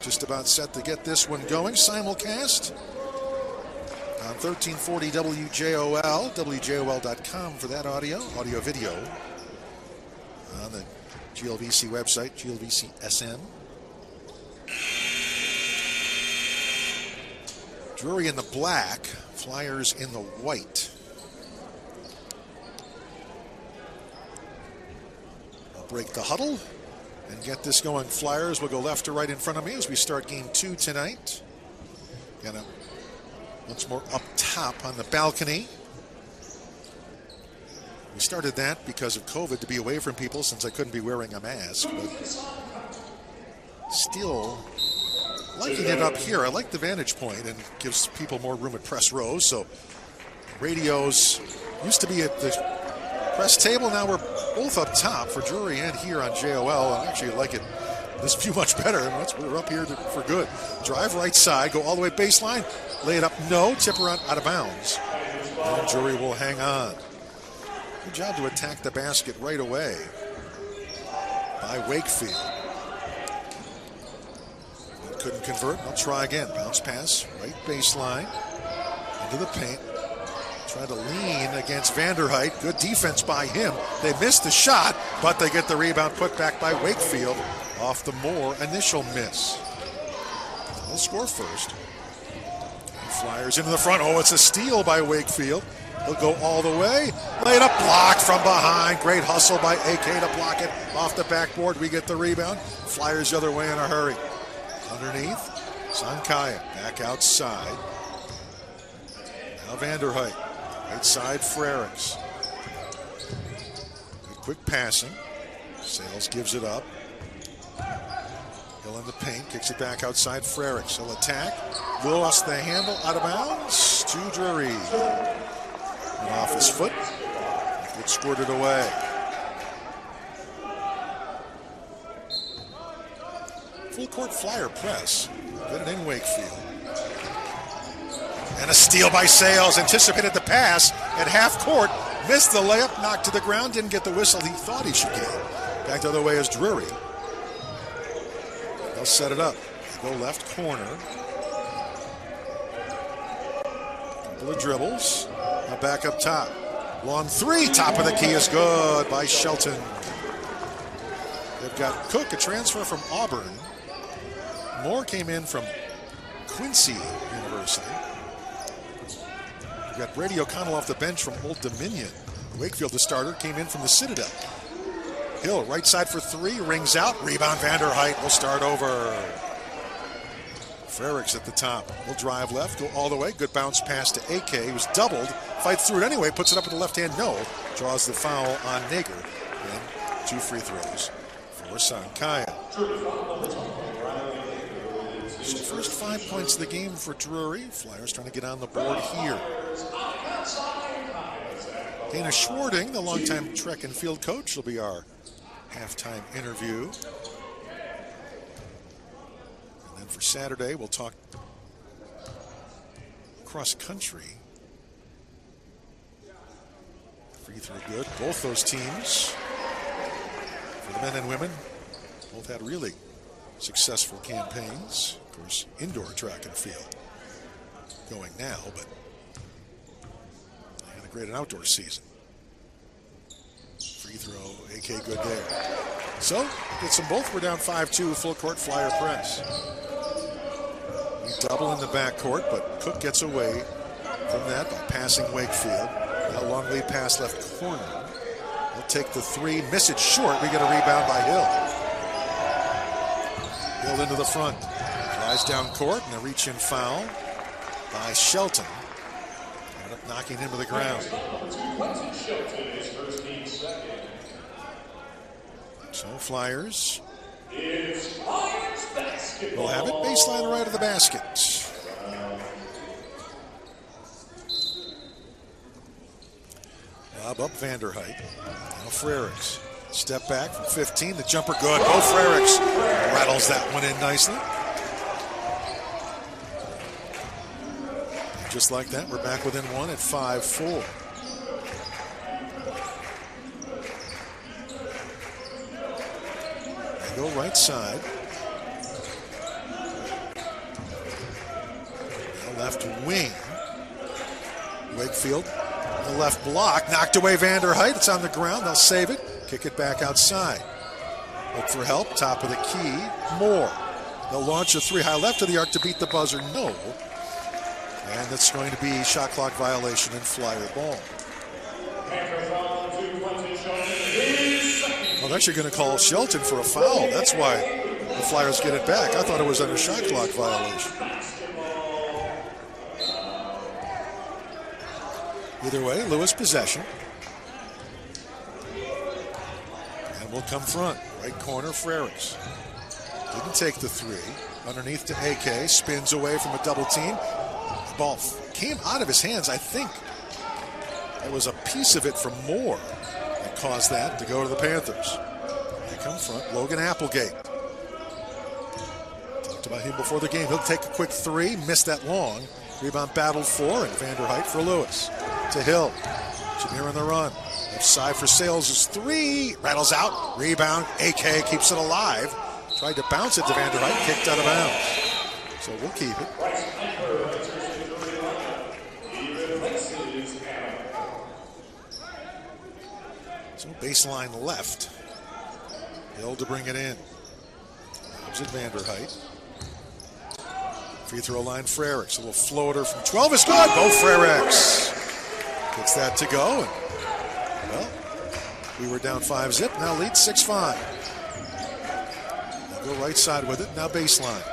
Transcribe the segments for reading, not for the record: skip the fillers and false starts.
just about set to get this one going. Simulcast on 1340 WJOL, WJOL.com for that audio video on the GLVC website, GLVC SN. Drury in the black, Flyers in the white. I'll break the huddle and get this going. Flyers will go left to right in front of me as we start game 2 tonight. Gonna once more up top on the balcony. We started that because of COVID, to be away from people since I couldn't be wearing a mask, but still liking it up here. I like the vantage point and gives people more room at press rows. So radios used to be at the press table. Now we're both up top for Drury and here on JOL. I actually like it, this view, much better. We're up here for good. Drive right side, go all the way baseline, lay it up, no, tip around out of bounds. And Drury will hang on. Good job to attack the basket right away by Wakefield. Couldn't convert. I'll try again. Bounce pass, right baseline, into the paint. Tried to lean against Vanderheit. Good defense by him. They missed the shot, but they get the rebound put back by Wakefield off the Moore initial miss. They'll score first. Flyers into the front. Oh, it's a steal by Wakefield. He'll go all the way. Laid up, blocked from behind. Great hustle by AK to block it off the backboard. We get the rebound. Flyers the other way in a hurry. Underneath, Sankaya back outside. Now Vanderheit, right side Frericks. Good quick passing. Sales gives it up. Hill in the paint, kicks it back outside Frericks. He'll attack. Lost the handle, out of bounds to Drury. And off his foot. It squirted away. Full court Flyer press. Good in Wakefield. And a steal by Sales. Anticipated the pass at half court. Missed the layup, knocked to the ground, didn't get the whistle he thought he should get. Back the other way is Drury. They'll set it up. They go left corner. Couple of dribbles. Now back up top. Long three. Top of the key is good by Shelton. They've got Cook, a transfer from Auburn. Moore came in from Quincy University. We've got Brady O'Connell off the bench from Old Dominion. Wakefield, the starter, came in from the Citadel. Hill, right side for three, rings out. Rebound, Vanderheit will start over. Frericks at the top. Will drive left, go all the way. Good bounce pass to AK. He was doubled. Fights through it anyway, puts it up with the left hand. No. Draws the foul on Nager. And 2 free throws for Sankaya. So first 5 points of the game for Drury. Flyers trying to get on the board here. Dana Schwarting, the longtime track and field coach, will be our halftime interview. And then for Saturday, we'll talk cross country. Free throw good. Both those teams, for the men and women, both had really successful campaigns. Of course, indoor track and field going now, but they had a great outdoor season. Free throw, AK good there. So, gets them both. We're down 5-2, full court Flyer press. We double in the backcourt, but Cook gets away from that by passing Wakefield. Now long lead pass left corner. He'll take the three, miss it short. We get a rebound by Hill. Hill into the front. Flies down court, and a reach-in foul by Shelton. Ended up knocking him to the ground. So Flyers will have it. Baseline right of the basket. Lob up Vanderheit. Now Frericks. Step back from 15. The jumper good. Bo Frericks rattles that one in nicely. And just like that, we're back within one at 5-4. They go right side. left wing. Wakefield, the left block, knocked away Vanderheit. It's on the ground. They'll save it. Kick it back outside. Look for help. Top of the key. Moore. They'll launch a three high left of the arc to beat the buzzer. No. And it's going to be shot clock violation and flyer ball. Well, they're actually going to call Shelton for a foul. That's why the Flyers get it back. I thought it was under shot clock violation. Either way, Lewis possession. And will come front. Right corner, Frerichs. Didn't take the three. Underneath to AK. Spins away from a double team. The ball came out of his hands. I think it was a piece of it from Moore that caused that to go to the Panthers. They come front. Logan Applegate. Talked about him before the game. He'll take a quick three. Missed that long. Rebound battled for, and Vanderheit for Lewis. To Hill. Jameer on the run. Left side for Sales is three. Rattles out. Rebound. AK keeps it alive. Tried to bounce it to Vanderheit. Kicked out of bounds. So we'll keep it. So baseline left. Hill to bring it in. Gives it Vanderheit. Free throw line, Frerichs. A little floater from 12 is good. Bo Frerichs gets that to go. And, well, we were down 5-zip. Now lead 6-5. They'll go right side with it. Now baseline.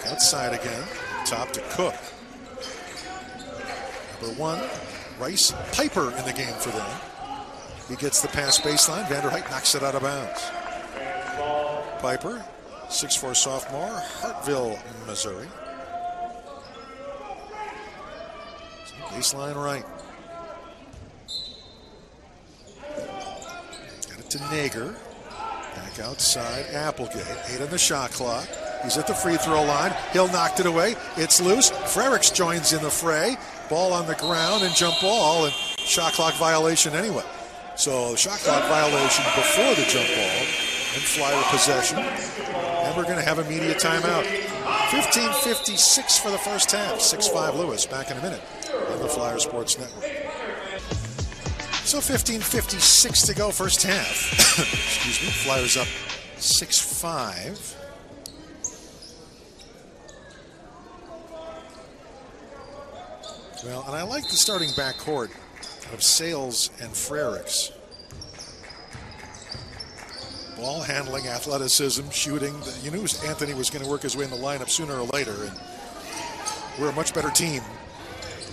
Outside again. Top to Cook. Number one, Rice Piper in the game for them. He gets the pass baseline. Vanderheit knocks it out of bounds. Piper, 6'4" sophomore, Hartville, Missouri. Baseline right. Got it to Nager. Back outside, Applegate. 8 on the shot clock. He's at the free throw line. Hill knocked it away. It's loose. Frerichs joins in the fray. Ball on the ground and jump ball and shot clock violation anyway. So shot clock violation before the jump ball and Flyer possession. And we're going to have immediate timeout. 15:56 for the first half. 6-5 Lewis. Back in a minute on the Flyer Sports Network. So 15:56 to go, first half. Excuse me. Flyers up 6-5. Well, and I like the starting backcourt of Sales and Frerichs. Ball handling, athleticism, shooting. You knew Anthony was going to work his way in the lineup sooner or later, and we're a much better team.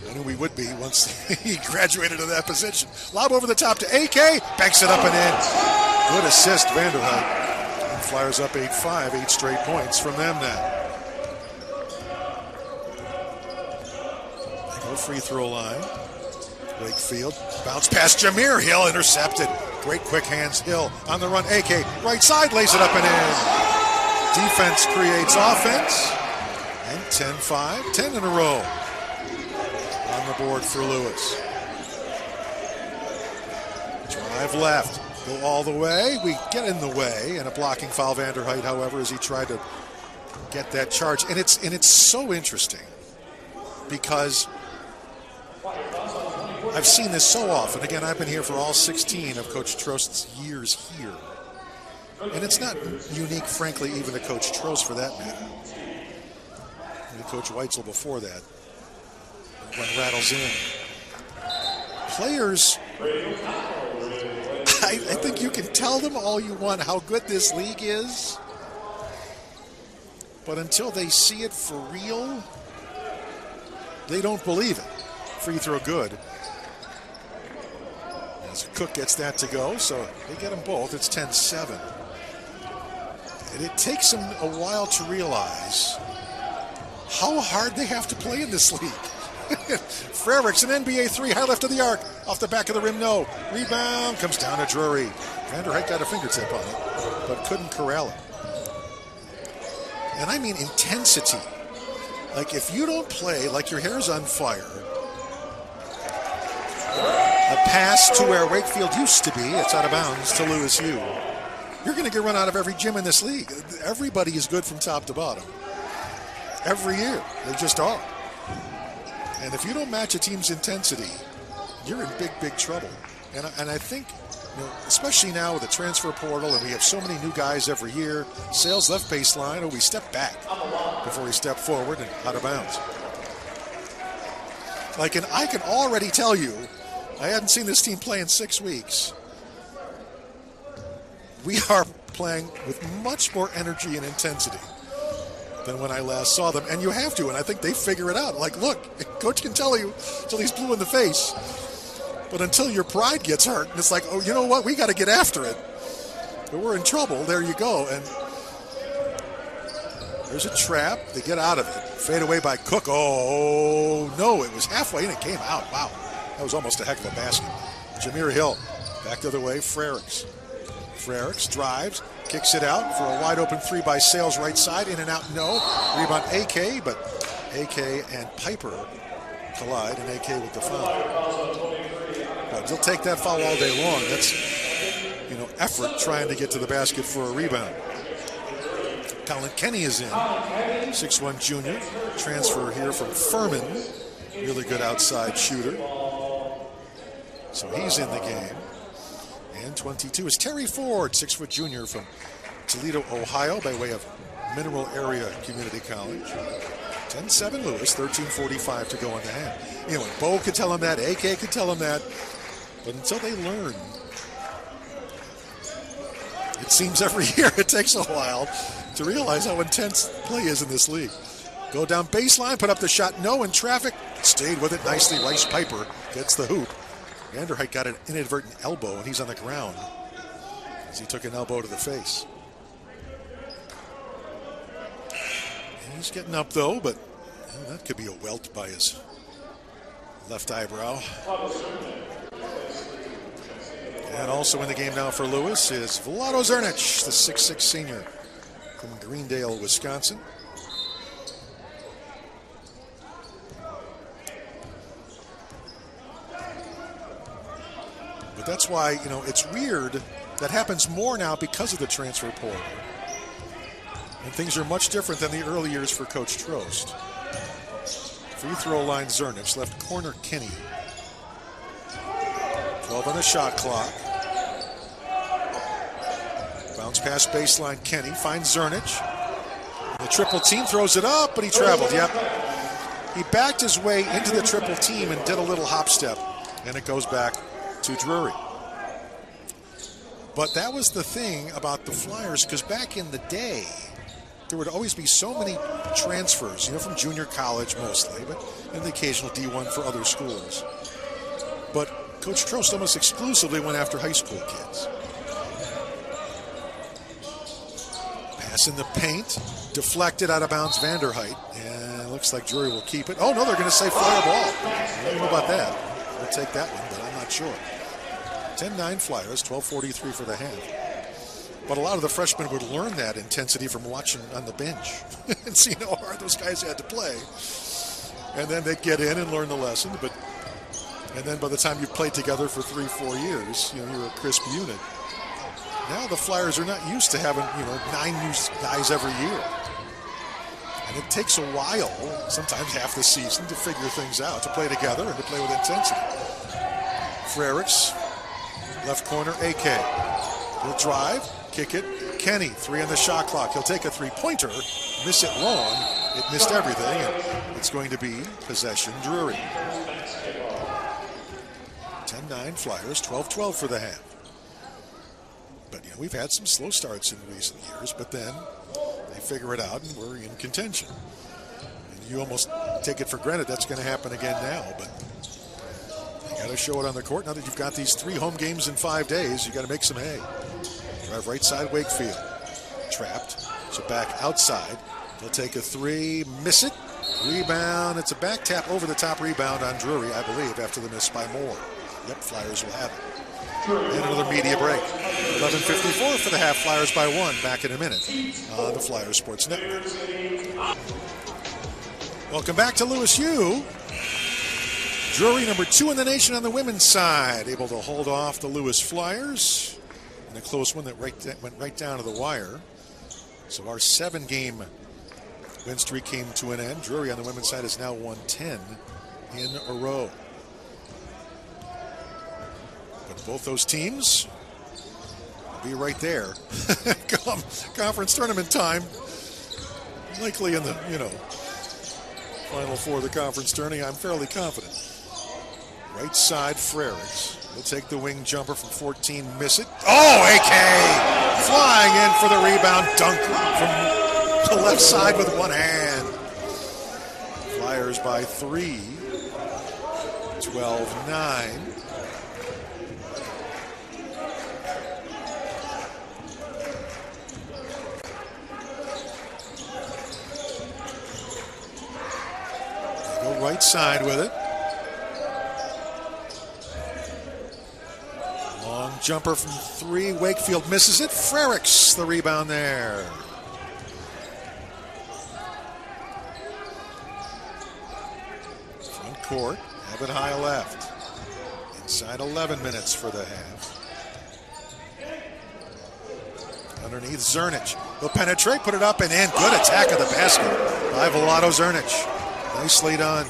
I knew we would be once he graduated to that position. Lob over the top to AK, banks it up and in. Good assist, Vanderheit. And Flyers up 8-5, 8 straight points from them now. They go free throw line. Wakefield, bounce past Jameer. Hill intercepted. Great quick hands. Hill on the run. AK right side, lays it up and in. Defense creates offense. And 10-5, 10 in a row on the board for Lewis. Drive left, go all the way. We get in the way, and a blocking foul. Vanderheit, however, as he tried to get that charge. And it's so interesting because I've seen this so often. Again, I've been here for all 16 of Coach Trost's years here. And it's not unique, frankly, even to Coach Trost for that matter. And Coach Weitzel before that, when rattles in. Players, I think you can tell them all you want how good this league is. But until they see it for real, they don't believe it. Free throw good. As Cook gets that to go, so they get them both. It's 10-7. And it takes them a while to realize how hard they have to play in this league. Frerichs, an NBA three, high left of the arc. Off the back of the rim, no. Rebound comes down to Drury. Vanderheit got a fingertip on it, but couldn't corral it. And I mean intensity. Like if you don't play like your hair's on fire, a pass to where Wakefield used to be, it's out of bounds to Lewis U. You're going to get run out of every gym in this league. Everybody is good from top to bottom. Every year. They just are. And if you don't match a team's intensity, you're in big, big trouble. And I think, especially now with the transfer portal and we have so many new guys every year, Sales left baseline, we step back before he stepped forward and out of bounds. And I can already tell you, I hadn't seen this team play in 6 weeks. We are playing with much more energy and intensity than when I last saw them. And you have to, and I think they figure it out. Look, coach can tell you until he's blue in the face. But until your pride gets hurt, and it's like, oh, you know what? We got to get after it. But we're in trouble. There you go. And there's a trap. They get out of it. Fade away by Cook. Oh, no. It was halfway and it came out. Wow. That was almost a heck of a basket. Jameer Hill. Back the other way. Frericks drives. Kicks it out for a wide open three by Sales right side. In and out. No. Rebound AK. But AK and Piper collide. And AK with the foul. But he'll take that foul all day long. That's, effort trying to get to the basket for a rebound. Colin Kenny is in. 6'1" junior. Transfer here from Furman. Really good outside shooter. So he's in the game. And 22 is Terry Ford, 6' junior from Toledo, Ohio, by way of Mineral Area Community College. 10-7 Lewis, 13:45 to go in the half. And Bo could tell him that, AK could tell him that. But until they learn, it seems every year it takes a while to realize how intense play is in this league. Go down baseline, put up the shot, no, in traffic, stayed with it nicely. Rice Piper gets the hoop. Vanderhyde got an inadvertent elbow, and he's on the ground as he took an elbow to the face. And he's getting up, though, but that could be a welt by his left eyebrow. And also in the game now for Lewis is Vlado Zernic, the 6'6" senior from Greendale, Wisconsin. But that's why, it's weird. That happens more now because of the transfer portal. And things are much different than the early years for Coach Trost. Free throw line Zernic, left corner Kenny. 12 on the shot clock. Bounce pass baseline Kenny, finds Zernic. The triple team throws it up, but he traveled, yep. He backed his way into the triple team and did a little hop step, and it goes back to Drury. But that was the thing about the Flyers, because back in the day, there would always be so many transfers, from junior college mostly, but and the occasional D1 for other schools. But Coach Trost almost exclusively went after high school kids. Pass in the paint, deflected out of bounds Vanderhyde, and it looks like Drury will keep it. Oh no, they're going to say Flyer ball. I don't know about that. We'll take that one, but I'm not sure. 10-9 Flyers, 12:43 for the half. But a lot of the freshmen would learn that intensity from watching on the bench and seeing how hard those guys had to play. And then they'd get in and learn the lesson. And then by the time you've played together for 3-4 years, you're a crisp unit. Now the Flyers are not used to having, 9 new guys every year. And it takes a while, sometimes half the season, to figure things out, to play together and to play with intensity. Frericks, left corner, AK. He'll drive, kick it. Kenny, 3 on the shot clock. He'll take a three-pointer, miss it long. It missed everything, and it's going to be possession Drury. 10-9 Flyers, 12-12 for the half. But we've had some slow starts in recent years, but then they figure it out and we're in contention. And you almost take it for granted that's going to happen again now, but you got to show it on the court. Now that you've got these 3 home games in 5 days, you got to make some hay. Drive right side Wakefield. Trapped. So back outside. They'll take a 3, miss it. Rebound. It's a back tap over the top rebound on Drury, I believe, after the miss by Moore. Yep, Flyers will have it. And another media break. 11:54 for the half. Flyers by 1. Back in a minute on the Flyers Sports Network. Welcome back to Lewis U. Drury, number 2 in the nation on the women's side, able to hold off the Lewis Flyers in a close one that went right down to the wire. So our 7-game win streak came to an end. Drury on the women's side has now won 10 in a row. But both those teams will be right there come conference tournament time. Likely in the, Final Four of the conference tourney, I'm fairly confident. Right side, Frericks will take the wing jumper from 14, miss it. Oh, AK! Flying in for the rebound, dunk from the left side with one hand. Flyers by 3, 12-9. Right side with it. Long jumper from 3. Wakefield misses it. Frericks the rebound there. Front court. Have it high left. Inside 11 minutes for the half. Underneath Zernich. He'll penetrate, put it up and in. Good attack of the basket by Volato Zernich. Nicely done.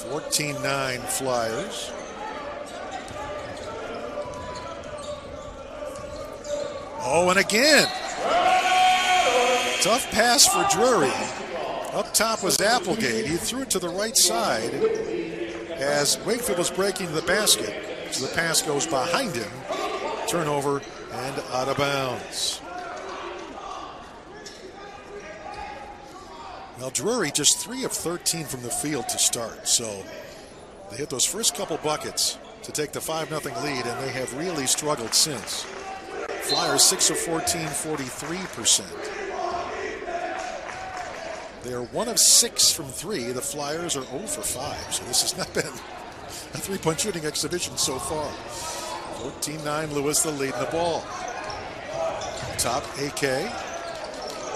14-9 Flyers. Oh, and again. Tough pass for Drury. Up top was Applegate. He threw it to the right side as Wakefield was breaking the basket. So the pass goes behind him. Turnover and out of bounds. Now, Drury just 3 of 13 from the field to start, so they hit those first couple buckets to take the 5-0 lead, and they have really struggled since. Flyers 6 of 14, 43%. They are 1 of 6 from 3. The Flyers are 0 for 5, so this has not been a three-point shooting exhibition so far. 14-9 Lewis, the lead in the ball. Top AK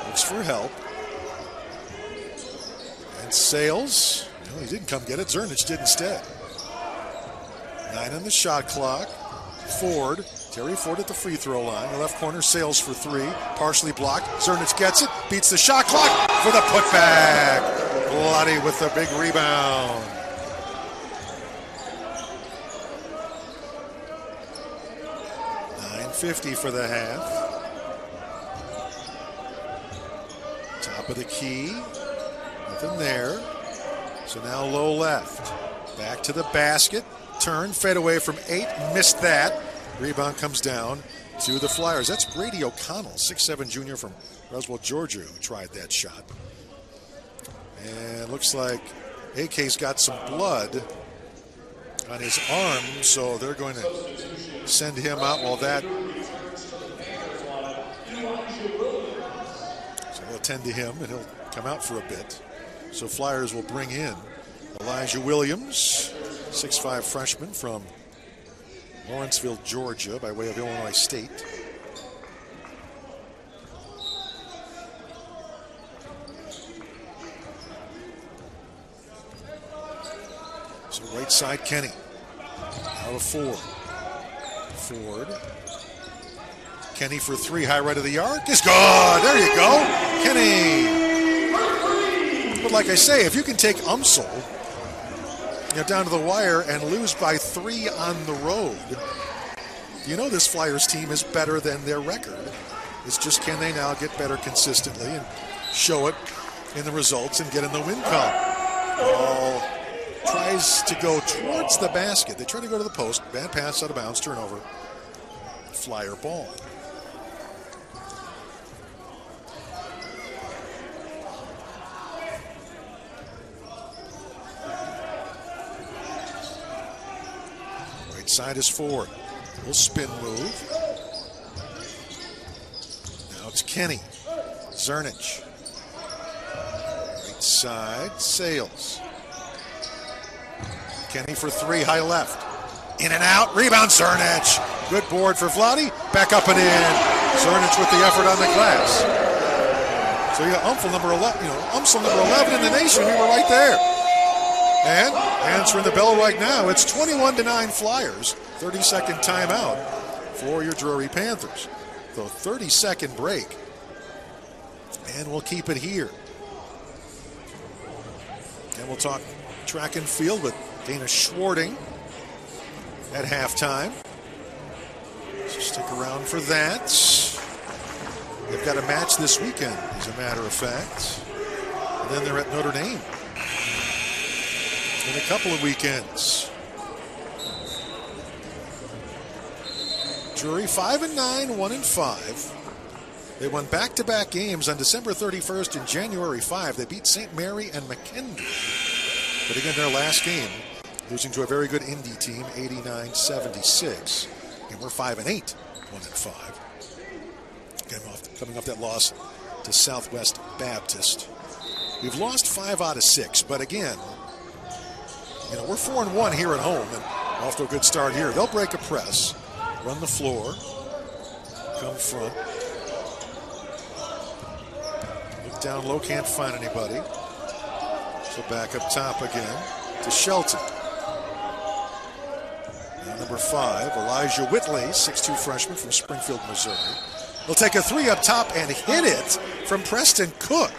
looks for help. Sales, he didn't come get it. Zernich did instead. 9 on the shot clock. Terry Ford at the free throw line. The left corner, Sales for 3. Partially blocked. Zernich gets it. Beats the shot clock for the putback. Bloody with the big rebound. $9.50 for the half. Top of the key. Nothing there. So now low left. Back to the basket. Turn, fade away from 8. Missed that. Rebound comes down to the Flyers. That's Brady O'Connell, 6'7" junior from Roswell, Georgia, who tried that shot. And looks like AK's got some blood on his arm, so they're going to send him out while that. So they'll attend to him, and he'll come out for a bit. So Flyers will bring in Elijah Williams, 6'5" freshman from Lawrenceville, Georgia, by way of Illinois State. So right side, Kenny. Out of 4. Ford. Kenny for 3, high right of the arc. Is good. There you go. Kenny. But like I say, if you can take Umsel down to the wire and lose by 3 on the road, this Flyers team is better than their record. It's just, can they now get better consistently and show it in the results and get in the win column? Ball tries to go towards the basket. They try to go to the post. Bad pass, out of bounds, turnover. Flyer ball. Side is Ford. Little spin move. Now it's Kenny. Zernich. Right side, Sales. Kenny for 3, high left. In and out, rebound Zernich. Good board for Vladi. Back up and in. Zernich with the effort on the glass. So you got Umsel number 11, Umsel number 11 in the nation. We were right there. And answering the bell right now, it's 21-9 Flyers. 30-second timeout for your Drury Panthers. the 30-second break. And we'll keep it here. And we'll talk track and field with Dana Schwarting at halftime. So stick around for that. They've got a match this weekend, as a matter of fact. And then they're at Notre Dame in a couple of weekends. Drury 5-9, 1-5. They won back-to-back games on December 31st and January 5. They beat St. Mary and McKendree. But again, their last game, losing to a very good Indy team, 89-76. And we're 5-8, 1-5. Again, coming off that loss to Southwest Baptist. We've lost 5 out of 6, but again, we're 4-1 here at home and off to a good start here. They'll break a press, run the floor, come front. Down low, can't find anybody. So back up top again to Shelton. Now number 5, Elijah Whitley, 6'2" freshman from Springfield, Missouri. He'll take a 3 up top and hit it from Preston Cook.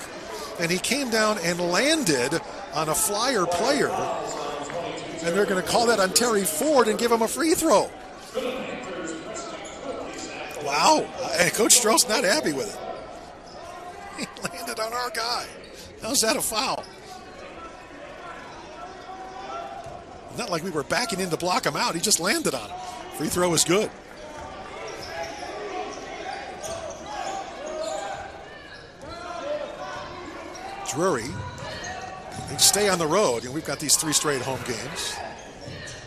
And he came down and landed on a Flyer player. And they're going to call that on Terry Ford and give him a free throw. Wow. And Coach Stroh's not happy with it. He landed on our guy. How's that a foul? Not like we were backing in to block him out. He just landed on him. Free throw is good. Drury, they stay on the road. We've got these 3 straight home games.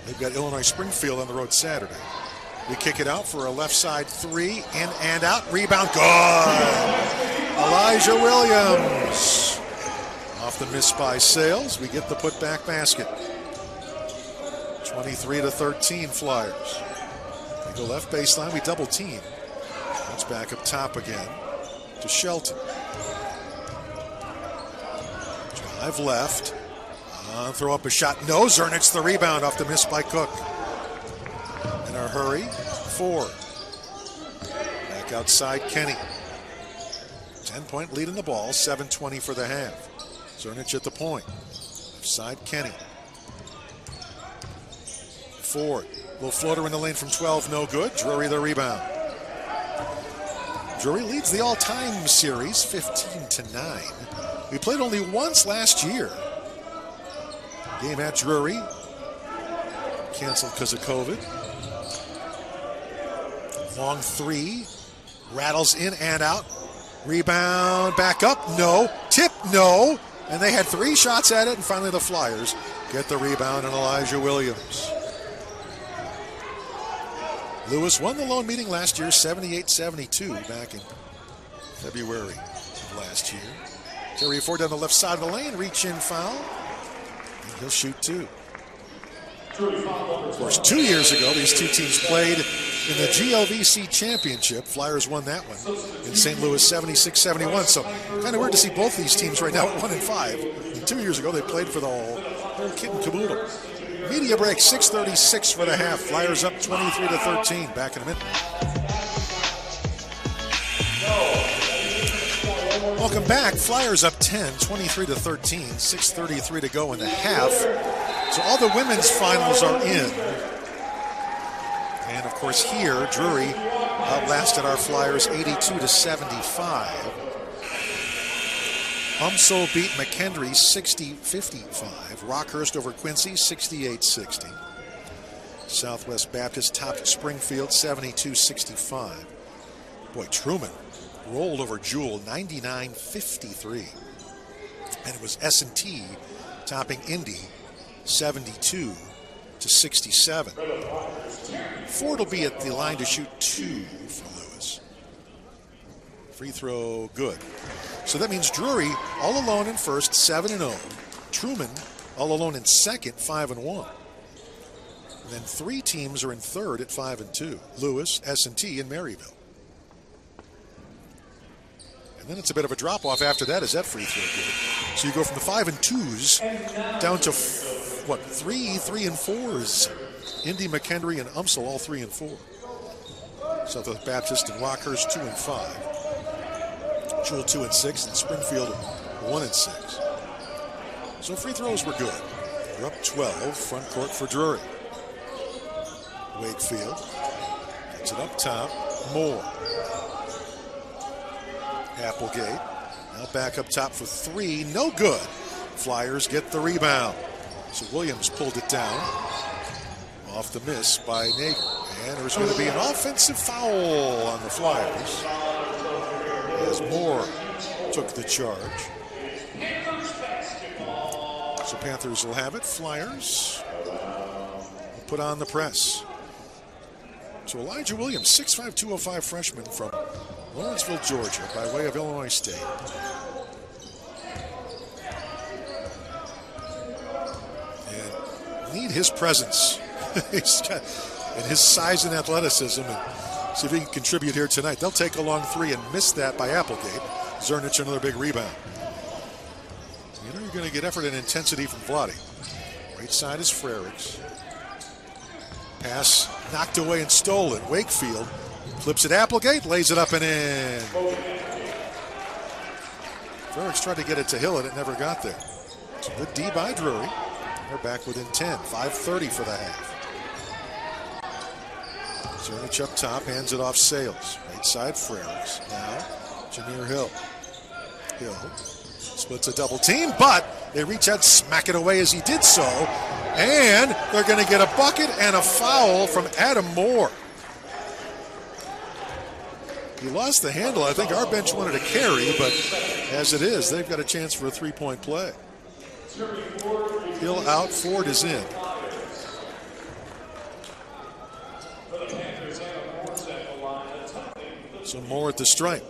They've got Illinois Springfield on the road Saturday. We kick it out for a left side 3, in and out. Rebound, good. Elijah Williams. Off the miss by Sales, we get the putback basket. 23-13 Flyers. They go left baseline, we double team. It's back up top again to Shelton. Drive left. Throw up a shot. No, Zernich the rebound off the miss by Cook. In a hurry, Ford. Back outside, Kenny. 10-point lead in the ball, 7:20 for the half. Zernich at the point. Left side, Kenny. Ford. Little floater in the lane from 12, no good. Drury the rebound. Drury leads the all-time series, 15-9. We played only once last year. Game at Drury. Canceled because of COVID. Long 3. Rattles in and out. Rebound, back up, no. Tip, no. And they had 3 shots at it, and finally the Flyers get the rebound, and Elijah Williams. Lewis won the lone meeting last year, 78-72, back in February of last year. Terry Ford down the left side of the lane, reach-in foul, and he'll shoot 2. Of course, 2 years ago, these 2 teams played in the GLVC Championship. Flyers won that one in St. Louis, 76-71. So kind of weird to see both these teams right now at 1-5. And 2 years ago, they played for the whole kit and caboodle. Media break, 6:36 for the half. Flyers up 23-13. Back in a minute. Welcome back. Flyers up 10, 23-13. 6:33 to go in the half. So all the women's finals are in. And of course here, Drury outlasted our Flyers 82-75. UMSL beat McKendree 60-55. Rockhurst over Quincy 68-60. Southwest Baptist topped Springfield 72-65. Boy, Truman rolled over Jewel 99-53. And it was S&T topping Indy 72-67. Ford will be at the line to shoot 2 for Lewis. Free throw, good. So that means Drury all alone in first, 7-0. Truman all alone in second, 5-1. And then 3 teams are in third at 5-2. Lewis, S&T, and Maryville. And then it's a bit of a drop-off after that as that free throw good. So you go from the 5-2s down to, 3 3-4s. Indy, McKendree, and UMSL all 3-4. Southwest Baptist and Rockhurst 2 and 5. Jewel 2 and 6, and Springfield 1 and 6. So free throws were good. We're up 12, front court for Drury. Wakefield gets it up top. Moore. Applegate now back up top for 3, no good. Flyers get the rebound. So Williams pulled it down. Off the miss by Nager. And there's going to be an offensive foul on the Flyers as Moore took the charge. So Panthers will have it. Flyers will put on the press. So Elijah Williams, 6'5", 205 freshman from Lawrenceville, Georgia, by way of Illinois State. And need his presence. He's got, and his size and athleticism, and see if he can contribute here tonight. They'll take a long 3 and miss that by Applegate. Zernich another big rebound. You know you're going to get effort and intensity from Vlade. Right side is Frericks. Pass knocked away and stolen. Wakefield flips it. Applegate lays it up and in. Frericks tried to get it to Hill and it never got there. It's a good D by Drury. They're back within 10. 5:30 for the half. Zernich up top, hands it off Sales. Right side, Frericks. Now, Jameer Hill. Hill splits a double team, but they reach out, smack it away as he did so. And they're going to get a bucket and a foul from Adam Moore. He lost the handle. I think our bench wanted to carry, but as it is, they've got a chance for a three-point play. Hill out, Ford is in. So Moore at the stripe.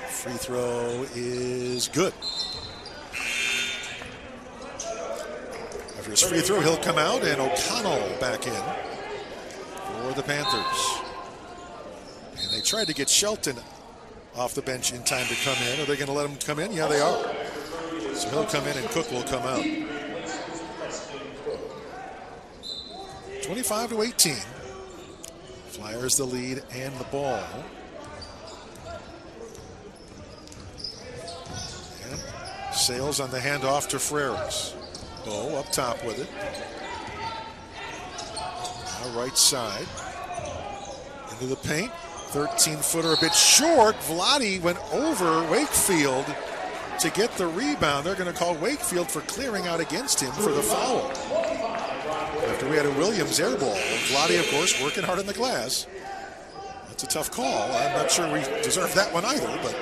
Free throw is good. After his free throw, he'll come out, and O'Connell back in for the Panthers. And they tried to get Shelton off the bench in time to come in. Are they going to let him come in? Yeah, they are. So he'll come in and Cook will come out. 25-18. Flyers the lead and the ball. And Sales on the handoff to Frericks. Bow up top with it. Now right side. Into the paint. 13-footer a bit short. Vlade went over Wakefield to get the rebound. They're going to call Wakefield for clearing out against him for the foul. After we had a Williams air ball. Vlade, of course, working hard on the glass. That's a tough call. I'm not sure we deserve that one either, but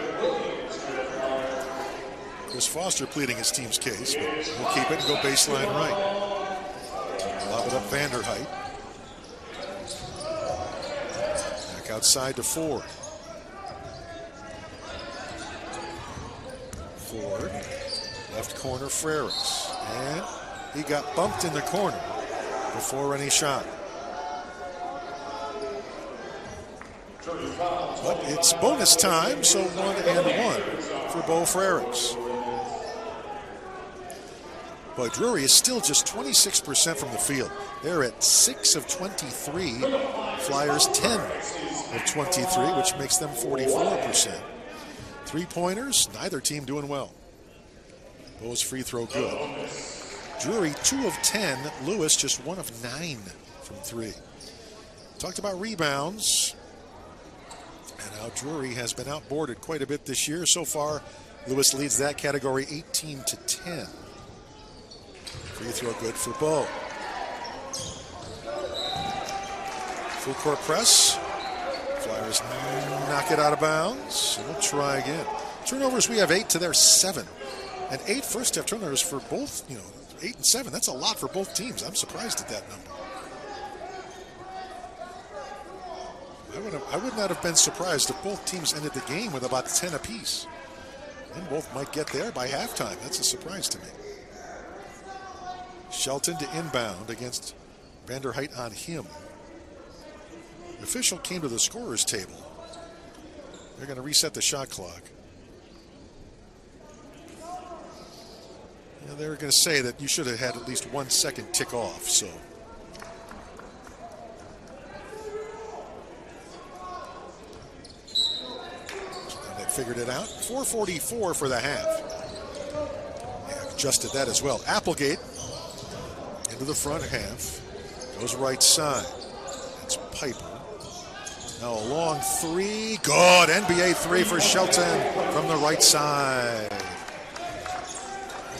Chris Foster pleading his team's case, but we'll keep it and go baseline right. Lob it up Vanderheit. Back outside to Ford. Ford, left corner Frericks. And he got bumped in the corner before any shot. But it's bonus time, so 1-1 for Bo Frericks. But Drury is still just 26% from the field. They're at 6 of 23. Flyers 10 of 23, which makes them 44%. Three-pointers, neither team doing well. Bo's free throw good. Drury 2 of 10. Lewis just 1 of 9 from 3. Talked about rebounds. And how Drury has been outboarded quite a bit this year. So far, Lewis leads that category 18-10. Free throw good for Bo. Full court press. Flyers knock it out of bounds. And we'll try again. Turnovers, we have 8 to their 7. And 8 first half turnovers for both, 8 and 7. That's a lot for both teams. I'm surprised at that number. I would not have been surprised if both teams ended the game with about 10 apiece. Then both might get there by halftime. That's a surprise to me. Shelton to inbound against Vanderheit on him. The official came to the scorer's table. They're going to reset the shot clock. Yeah, they were going to say that you should have had at least 1 second tick off, so. And they figured it out. 4:44 for the half. They adjusted that as well. Applegate into the front half. Goes right side. It's Piper. Now a long three. Good. NBA three for Shelton from the right side.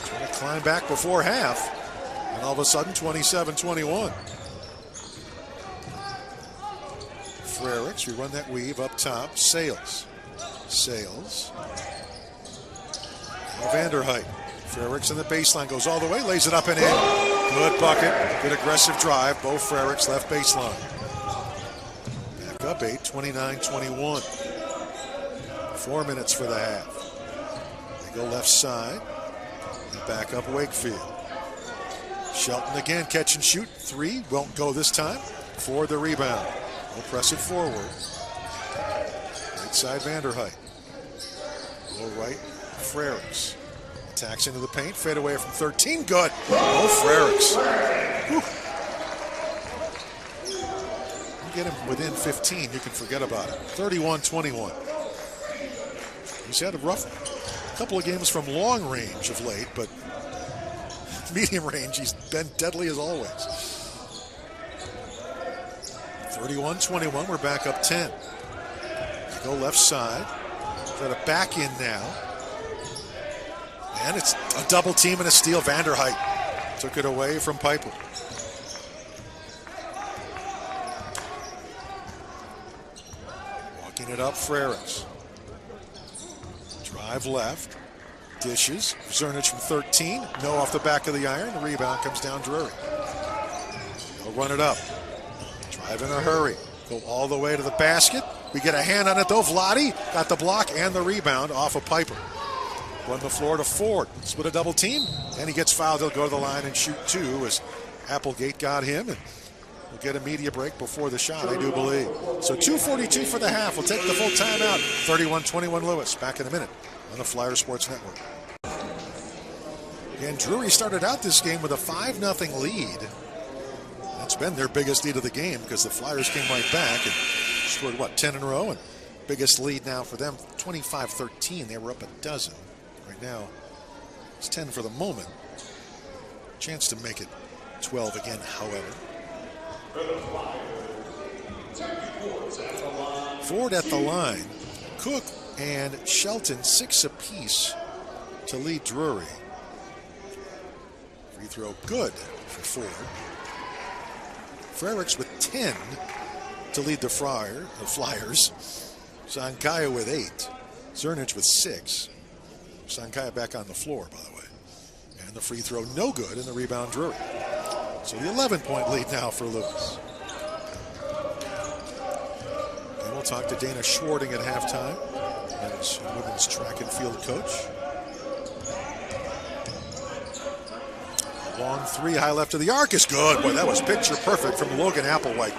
Trying to climb back before half. And all of a sudden, 27-21. Frericks, we run that weave up top. Sales. Vanderhyde. Frericks in the baseline, goes all the way, lays it up and in. Good bucket, good aggressive drive. Bo Frericks left baseline. Back up 8, 29-21. 4 minutes for the half. They go left side. And back up Wakefield. Shelton again, catch and shoot. 3, won't go this time. For the rebound. We'll press it forward. Right side Vanderhyde. Low right, Frericks. Attacks into the paint, fade away from 13, good. Oh, Frericks. You get him within 15, you can forget about it. 31-21. He's had a rough couple of games from long range of late, but medium range, he's been deadly as always. 31-21, we're back up 10. They go left side. Got a back in now. And it's a double team and a steal. Vanderhyde took it away from Piper. Walking it up, Frericks. Drive left. Dishes. Zernich from 13. No off the back of the iron. The rebound comes down Drury. They'll run it up. Drive in a hurry. Go all the way to the basket. We get a hand on it though. Vlade got the block and the rebound off of Piper. Run the floor to Ford. Split a double team. And he gets fouled. He'll go to the line and shoot 2 as Applegate got him. And we'll get a media break before the shot, I do believe. So 2:42 for the half. We'll take the full timeout. 31-21 Lewis. Back in a minute on the Flyer Sports Network. And Drury started out this game with a 5-0 lead. That's been their biggest lead of the game because the Flyers came right back and scored, 10 in a row? And biggest lead now for them, 25-13. They were up a dozen. Right now, it's 10 for the moment. Chance to make it 12 again, however. Ford at the line. Cook and Shelton 6 apiece to lead Drury. Free throw good for Ford. Frericks with 10 to lead the Flyers. Sankaya with 8. Zernich with 6. Sankaya back on the floor, by the way. And the free throw no good, and the rebound Drury. So the 11-point lead now for Lewis. And we'll talk to Dana Schwarting at halftime, as women's track and field coach. Long 3, high left of the arc is good. Boy, that was picture perfect from Logan Applewhite.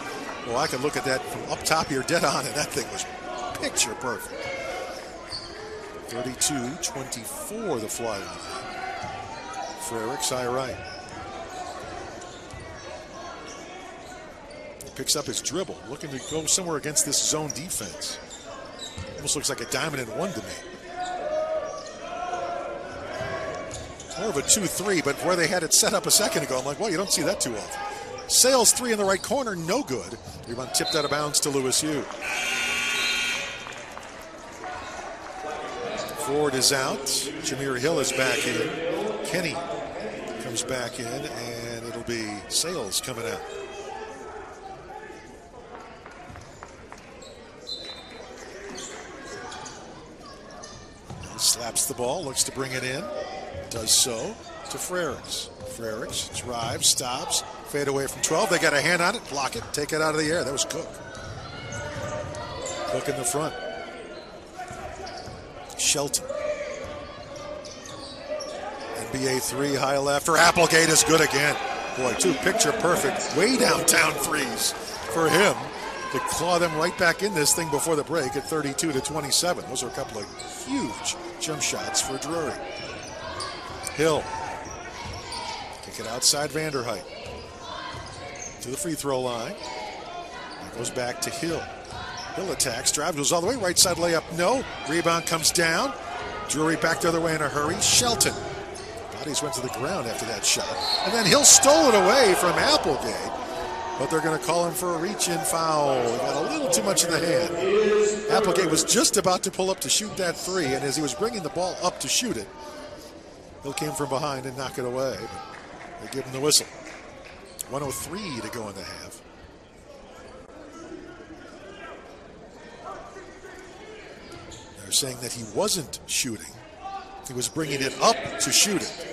Well, I could look at that from up top here dead on, and that thing was picture perfect. 32-24 the Flyer. Frericks high right. He picks up his dribble, looking to go somewhere against this zone defense. Almost looks like a diamond in one to me. More of a 2-3, but where they had it set up a second ago, I'm like, well, you don't see that too often. Sales 3 in the right corner, no good. Rebound tipped out of bounds to Lewis Hugh. Ford is out. Jameer Hill is back in. Kenny comes back in, and it'll be Sales coming out. He slaps the ball, looks to bring it in. Does so to Frericks. Frericks drives, stops, fade away from 12. They got a hand on it, block it, take it out of the air. That was Cook. Cook in the front. Shelton. NBA 3, high left for Applegate is good again. Boy, 2 picture perfect, way downtown threes for him to claw them right back in this thing before the break at 32-27. Those are a couple of huge jump shots for Drury. Hill Kick it outside Vanderhyde. To the free throw line. It goes back to Hill. Hill attacks, drive, goes all the way, right side layup, no. Rebound comes down. Drury back the other way in a hurry. Shelton. Bodies went to the ground after that shot. And then Hill stole it away from Applegate. But they're going to call him for a reach-in foul. He got a little too much in the hand. Applegate was just about to pull up to shoot that three, and as he was bringing the ball up to shoot it, Hill came from behind and knocked it away. But they give him the whistle. 1:03 to go in the half. They're saying that he wasn't shooting. He was bringing it up to shoot it.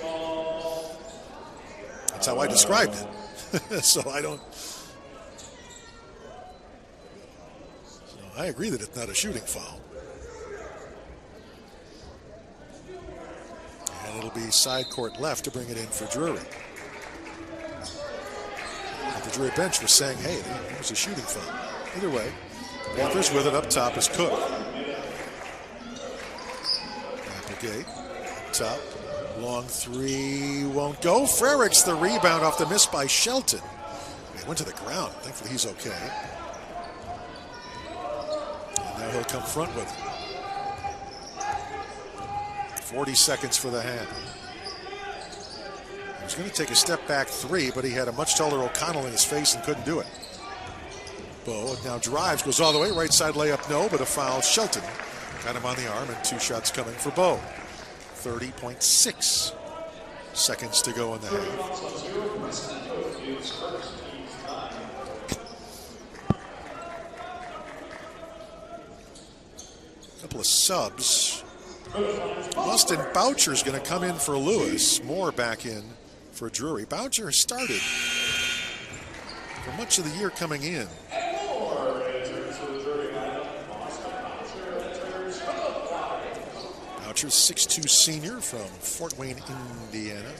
That's how I described it. So I agree that it's not a shooting foul. And it'll be side court left to bring it in for Drury. But the Drury bench was saying, hey, it was a shooting foul. Either way, Panthers with it up top is Cook. Applegate, top, long three, won't go. Frericks the rebound off the miss by Shelton. He went to the ground. Thankfully he's okay. And now he'll come front with it. 40 seconds for the half. He was going to take a step back three, but he had a much taller O'Connell in his face and couldn't do it. Bo now drives, goes all the way, right side layup, no, but a foul. Shelton got him on the arm, and 2 shots coming for Bo. 30.6 seconds to go in the half. A couple of subs. Austin Boucher's going to come in for Lewis. Moore back in for Drury. Boucher started for much of the year coming in. Boucher's 6'2" senior from Fort Wayne, Indiana.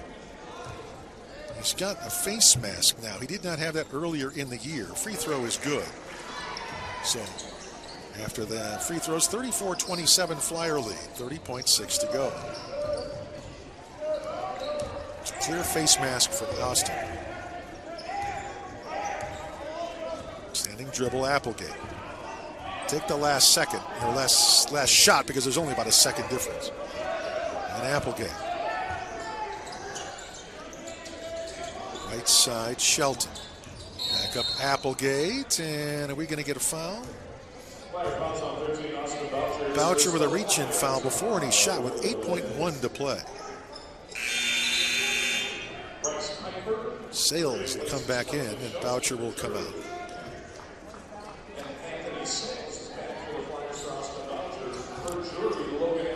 He's got a face mask now. He did not have that earlier in the year. Free throw is good. So after the free throws, 34-27 Flyer lead, 30.6 to go. It's a clear face mask for Austin. Standing dribble, Applegate. Take the last second, or last shot, because there's only about a second difference. And Applegate. Right side, Shelton. Back up Applegate, and are we going to get a foul? Boucher with a reach-in foul before, and he shot with 8.1 to play. Sales will come back in, and Boucher will come out.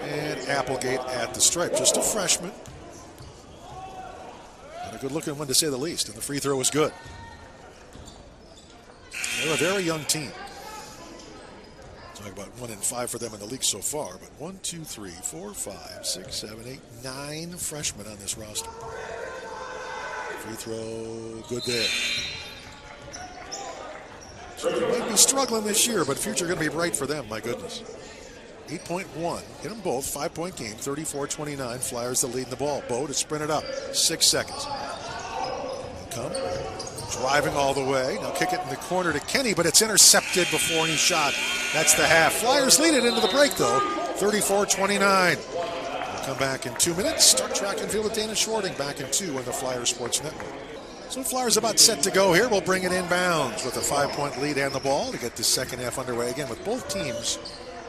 And Applegate at the stripe, just a freshman. And a good-looking one, to say the least, and the free throw was good. They're a very young team. Talk about 1-5 for them in the league so far, but 1, 2, 3, 4, 5, 6, 7, 8, 9 freshmen on this roster. Free throw, good there. So they might be struggling this year, but future going to be bright for them, my goodness. 8.1, hit them both, 5-point game, 34-29, Flyers the lead in the ball. Bo to sprint it up, 6 seconds. Come, driving all the way, now kick it in the corner to Kenny, but it's intercepted before any shot. That's the half. Flyers lead it into the break, though, 34-29. We'll come back in 2 minutes. Start track and field with Dana Schwarting back in 2 on the Flyers Sports Network. So Flyers about set to go here. We'll bring it inbounds with a 5-point lead and the ball to get this second half underway again with both teams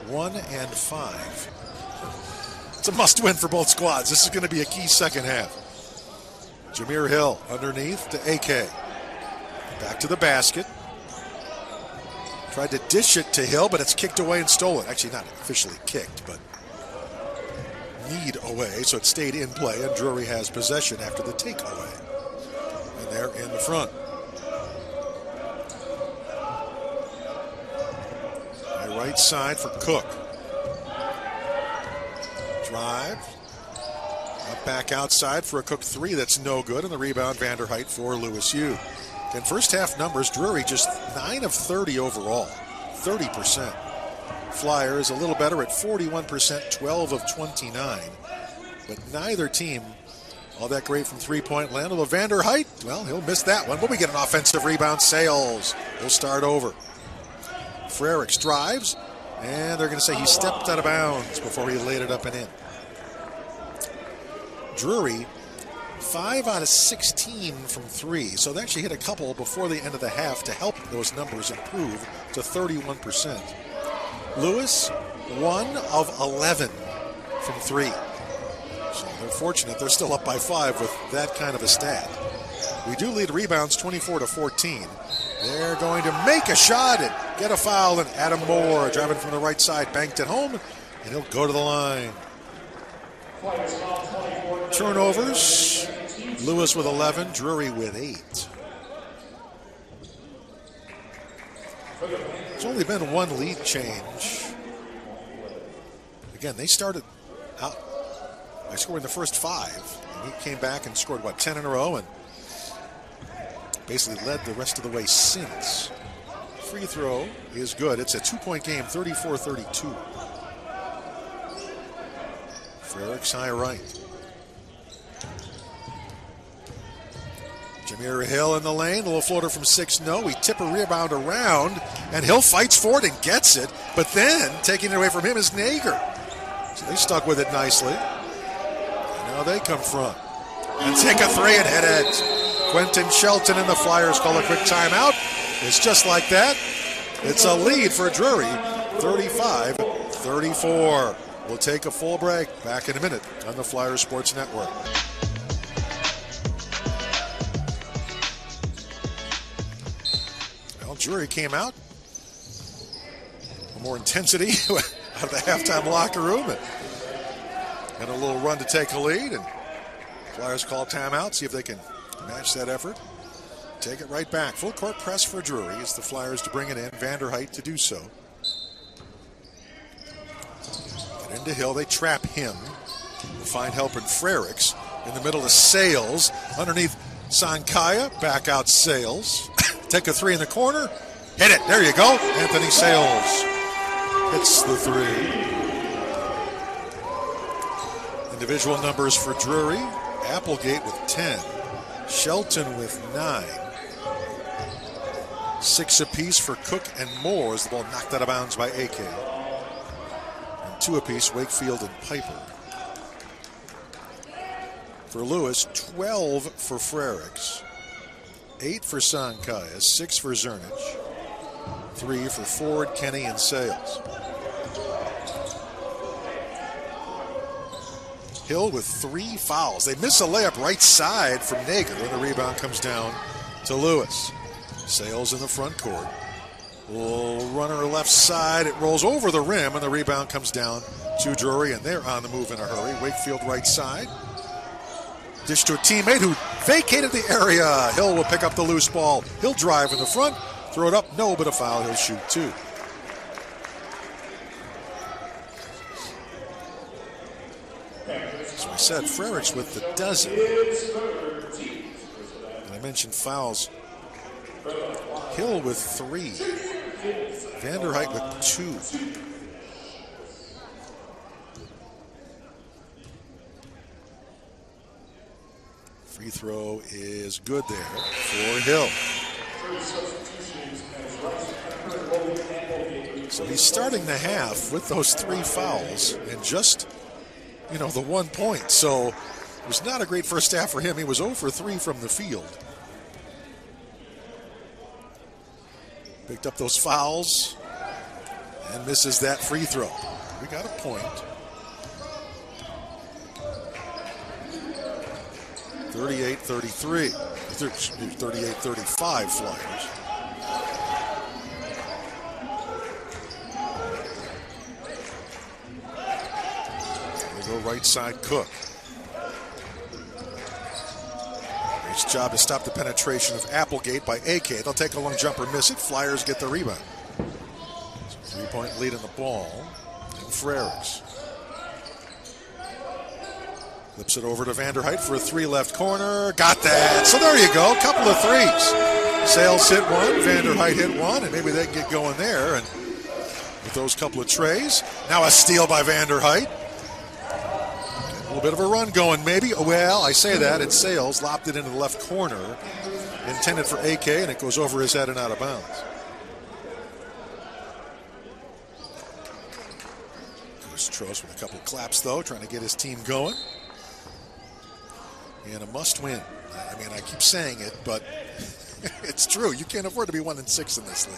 1-5. It's a must-win for both squads. This is going to be a key second half. Jameer Hill underneath to AK. Back to the basket. Tried to dish it to Hill, but it's kicked away and stolen. Actually, not officially kicked, but kneed away, so it stayed in play, and Drury has possession after the takeaway. And they're in the front. Right side for Cook. Drive. Up back outside for a Cook three that's no good, and the rebound Vanderhyde for Lewis U. In first half numbers, Drury just 9 of 30 overall, 30%. Flyers a little better at 41%, 12 of 29. But neither team all that great from three-point land. Although Vanderheit, well, he'll miss that one. But we get an offensive rebound. Sales. He'll start over. Frericks drives, and they're going to say he stepped out of bounds before he laid it up and in. Drury, 5 out of 16 from 3. So they actually hit a couple before the end of the half to help those numbers improve to 31%. Lewis, 1 of 11 from 3. So they're fortunate they're still up by 5 with that kind of a stat. We do lead rebounds 24-14. They're going to make a shot and get a foul, and Adam Moore driving from the right side banked it home, and he'll go to the line. Turnovers, Lewis with 11, Drury with 8. There's only been one lead change. Again, they started out by scoring the first 5, and he came back and scored, 10 in a row, and basically led the rest of the way since. Free throw is good. It's a 2-point game, 34-32. Frericks high right. Jameer Hill in the lane, a little floater from 6, no. We tip a rebound around, and Hill fights for it and gets it, but then taking it away from him is Nager. So they stuck with it nicely. And now they come front and take a 3 and hit it. Quentin Shelton and the Flyers call a quick timeout. It's just like that. It's a lead for Drury, 35-34. We'll take a full break. Back in a minute on the Flyers Sports Network. Well, Drury came out. More intensity out of the halftime locker room. And a little run to take a lead. And Flyers call timeout, see if they can match that effort. Take it right back. Full court press for Drury as the Flyers to bring it in. Vanderheit to do so. Get into Hill. They trap him. Find help in Frericks. In the middle of Sales. Underneath Sankaya. Back out Sales. Take a 3 in the corner. Hit it. There you go. Anthony Sales hits the 3. Individual numbers for Drury. Applegate with 10. Shelton with 9. 6 apiece for Cook and Moore as the ball knocked out of bounds by AK. And 2 apiece, Wakefield and Piper. For Lewis, 12 for Frericks. 8 for Sankaya, 6 for Zernich. 3 for Ford, Kenny, and Sales. Hill with 3 fouls. They miss a layup right side from Nager when the rebound comes down to Lewis. Sales in the front court. Little runner left side. It rolls over the rim, and the rebound comes down to Drury, and they're on the move in a hurry. Wakefield right side. Dish to a teammate who vacated the area. Hill will pick up the loose ball. He'll drive in the front. Throw it up. No, but a foul. He'll shoot 2. So I said Frericks with the dozen. And I mentioned fouls. Hill with 3. Vanderheit with 2. Free throw is good there for Hill. So he's starting the half with those 3 fouls and just, the 1 point. So it was not a great first half for him. He was 0 for 3 from the field. Picked up those fouls and misses that free throw. We got a point. 38-33. 38-35 Flyers. They go right side, Cook. Nice job to stop the penetration of Applegate by AK. They'll take a long jumper, miss it. Flyers get the rebound. 3-point lead in the ball. And Frericks flips it over to Vanderheit for a 3 left corner. Got that. So there you go. Couple of 3s. Sales hit 1. Vanderheit hit 1. And maybe they can get going there. And with those couple of trays. Now a steal by Vanderheit. A little bit of a run going, maybe. Well, I say that, and Sales lopped it into the left corner, intended for AK, and it goes over his head and out of bounds. Goes Trost with a couple of claps, though, trying to get his team going. And a must-win. I mean, I keep saying it, but it's true. You can't afford to be 1-6 in this league.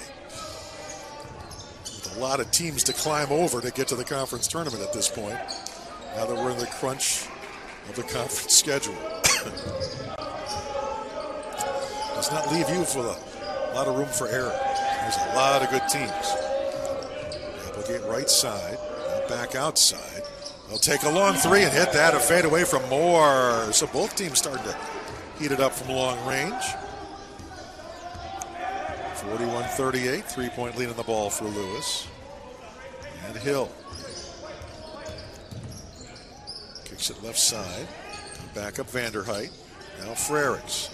With a lot of teams to climb over to get to the conference tournament at this point. Now that we're in the crunch of the conference schedule. Does not leave you with a lot of room for error. There's a lot of good teams. Applegate right side, back outside. They'll take a long three and hit that. A fade away from Moore. So both teams starting to heat it up from long range. 41-38, three-point lead on the ball for Lewis. And Hill. Kicks it left side. Back up Vanderheit. Now Frerichs.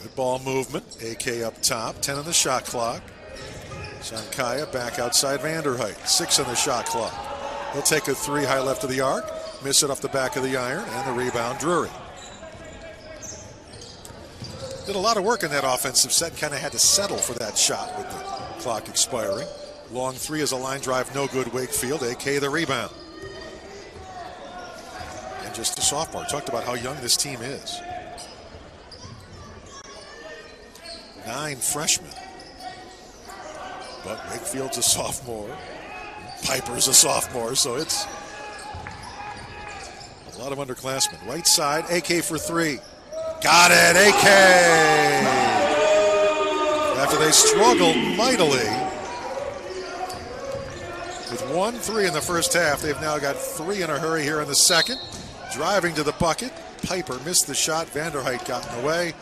Good ball movement. AK up top. 10 on the shot clock. Sankaya back outside Vanderheit. 6 on the shot clock. He'll take a three high left of the arc. Miss it off the back of the iron. And the rebound, Drury. Did a lot of work in that offensive set. Kind of had to settle for that shot with the clock expiring. Long three is a line drive. No good, Wakefield. AK the rebound. And just a sophomore. Talked about how young this team is. 9 freshmen. But Wakefield's a sophomore. Piper's a sophomore, so it's a lot of underclassmen. Right side, AK for three. Got it, AK! After they struggled mightily with 1-3 in the first half, they've now got 3 in a hurry here in the second. Driving to the bucket. Piper missed the shot. Vanderheit got in the way.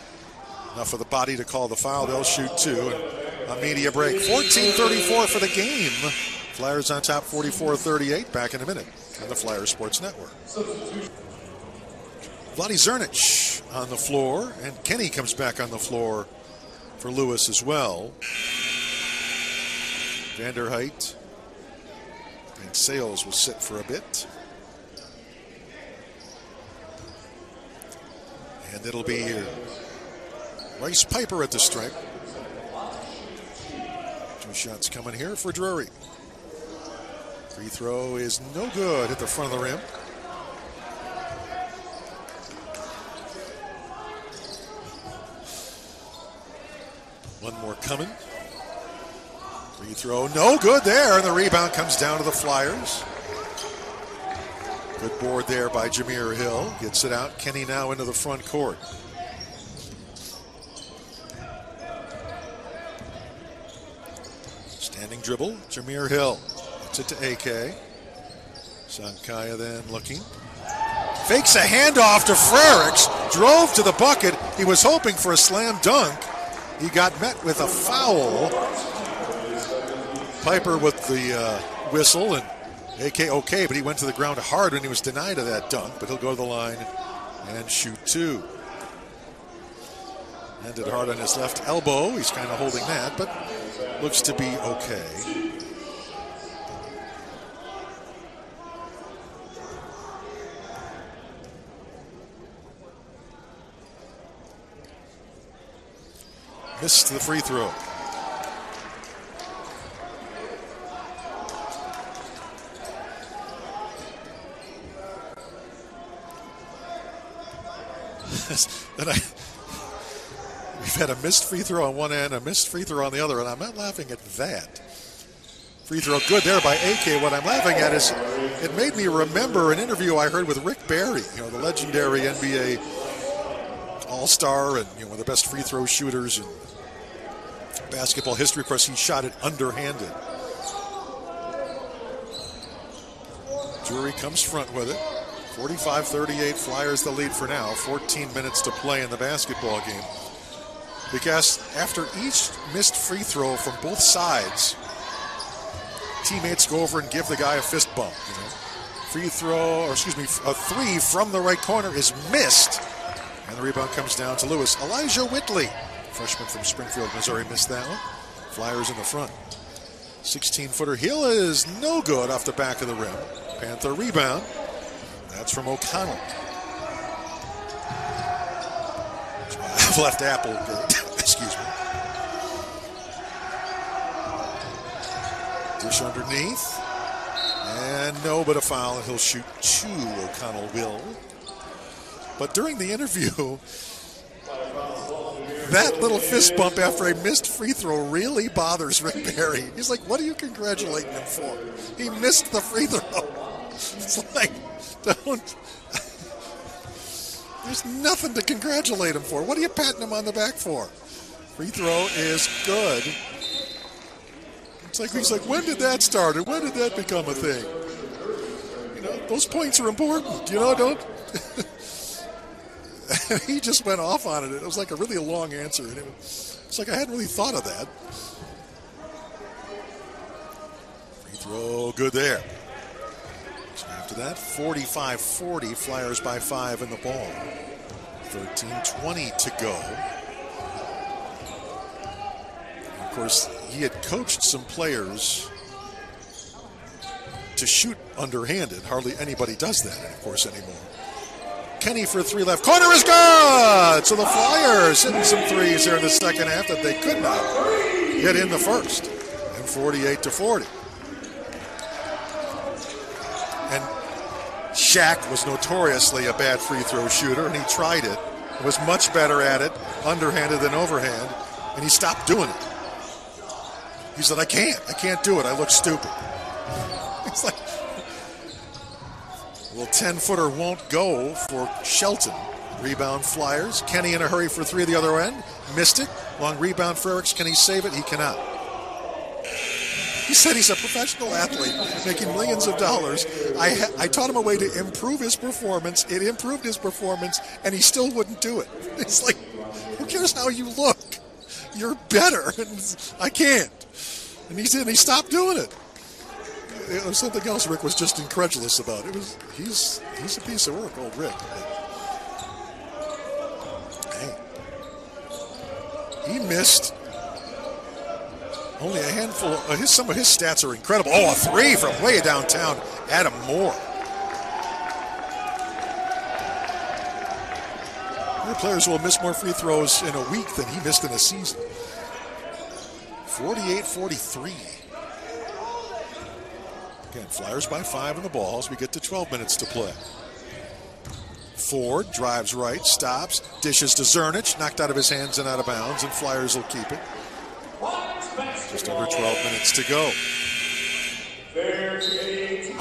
Enough of the body to call the foul. They'll shoot 2. And a media break. 14:34 for the game. Flyers on top 44-38. Back in a minute on the Flyers Sports Network. Vlade Zernic on the floor. And Kenny comes back on the floor for Lewis as well. Vanderheit and Sales will sit for a bit. And it'll be Rice Piper at the stripe. 2 shots coming here for Drury. Free throw is no good at the front of the rim. One more coming. Free throw, no good there, and the rebound comes down to the Flyers. Good board there by Jameer Hill. Gets it out. Kenny now into the front court. Standing dribble, Jameer Hill. Gets it to AK. Sankaya then looking. Fakes a handoff to Frerichs. Drove to the bucket. He was hoping for a slam dunk. He got met with a foul. Piper with the whistle, and AK okay, but he went to the ground hard when he was denied of that dunk, but he'll go to the line and shoot 2. Ended hard on his left elbow. He's kind of holding that, but looks to be okay. Missed the free throw. We've had a missed free throw on one end, a missed free throw on the other, and I'm not laughing at that. Free throw good there by AK. What I'm laughing at is it made me remember an interview I heard with Rick Barry, the legendary NBA All-Star and one of the best free throw shooters in basketball history. Of course, he shot it underhanded. Drury comes front with it. 45-38, Flyers the lead for now. 14 minutes to play in the basketball game. Because after each missed free throw from both sides, teammates go over and give the guy a fist bump. A three from the right corner is missed. And the rebound comes down to Lewis. Elijah Whitley, freshman from Springfield, Missouri, missed that one. Flyers in the front. 16-footer. Hill is no good off the back of the rim. Panther rebound. That's from O'Connell. Drive left apple. Excuse me. Dish underneath. And no, but a foul, and he'll shoot 2. O'Connell will. But during the interview, that little fist bump after a missed free throw really bothers Rick Barry. He's like, what are you congratulating him for? He missed the free throw. It's like, don't. There's nothing to congratulate him for. What are you patting him on the back for? Free throw is good. It's like, he's like, when did that start? And when did that become a thing? You know, those points are important. You know, don't. He just went off on it. It was like a really long answer. And it's like I hadn't really thought of that. Free throw, good there. So after that, 45-40, Flyers by 5 in the ball. 13:20 to go. And of course, he had coached some players to shoot underhanded. Hardly anybody does that, of course, anymore. Kenny for 3 left corner is good. So the Flyers hitting some threes here in the second half that they could not get in the first. And 48-40. And Shaq was notoriously a bad free throw shooter, and he tried it. He was much better at it, underhanded than overhand, and he stopped doing it. He said, I can't do it. I look stupid. It's like, a little 10-footer won't go for Shelton. Rebound Flyers. Kenny in a hurry for 3 at the other end. Missed it. Long rebound Frericks. Can he save it? He cannot. He said he's a professional athlete making millions of dollars. I taught him a way to improve his performance. It improved his performance, and he still wouldn't do it. It's like, who cares how you look? You're better. I can't. And he stopped doing it. It was something else Rick was just incredulous about. He's a piece of work, old Rick. But, hey, he missed only a handful. Some of his stats are incredible. Oh, a 3 from way downtown. Adam Moore. More players will miss more free throws in a week than he missed in a season. 48-43. Again, Flyers by 5 in the ball as we get to 12 minutes to play. Ford drives right, stops, dishes to Zernich, knocked out of his hands and out of bounds, and Flyers will keep it. Just under 12 minutes to go.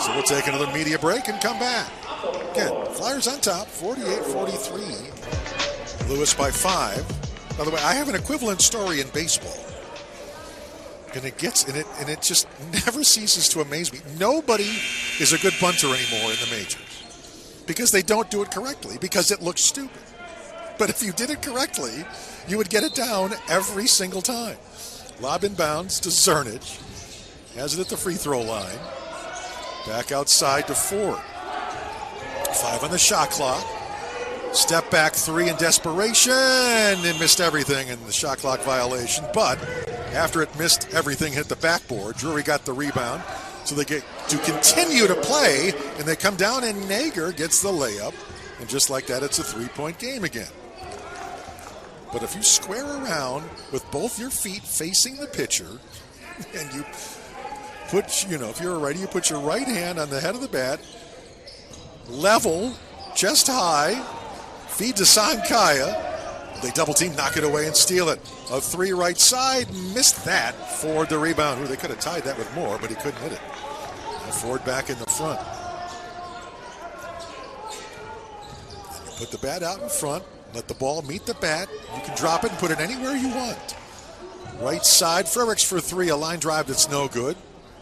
So we'll take another media break and come back. Again, Flyers on top, 48-43. Lewis by 5. By the way, I have an equivalent story in baseball. And it just never ceases to amaze me. Nobody is a good punter anymore in the majors because they don't do it correctly, because it looks stupid. But if you did it correctly, you would get it down every single time. Lob inbounds to Zernich. Has it at the free throw line. Back outside to Ford. 5 on the shot clock. Step back 3 in desperation, and missed everything in the shot clock violation. But after it missed everything, hit the backboard, Drury got the rebound. So they get to continue to play, and they come down, and Nager gets the layup. And just like that, it's a 3-point game again. But if you square around with both your feet facing the pitcher, and you put, if you're a righty, you put your right hand on the head of the bat, level, chest high, feed to Sankaya. They double team, knock it away, and steal it. A 3 right side, missed that. Ford the rebound. They could have tied that with more, but he couldn't hit it. Now Ford back in the front. And you put the bat out in front, let the ball meet the bat. You can drop it and put it anywhere you want. Right side, Frericks for 3, a line drive that's no good.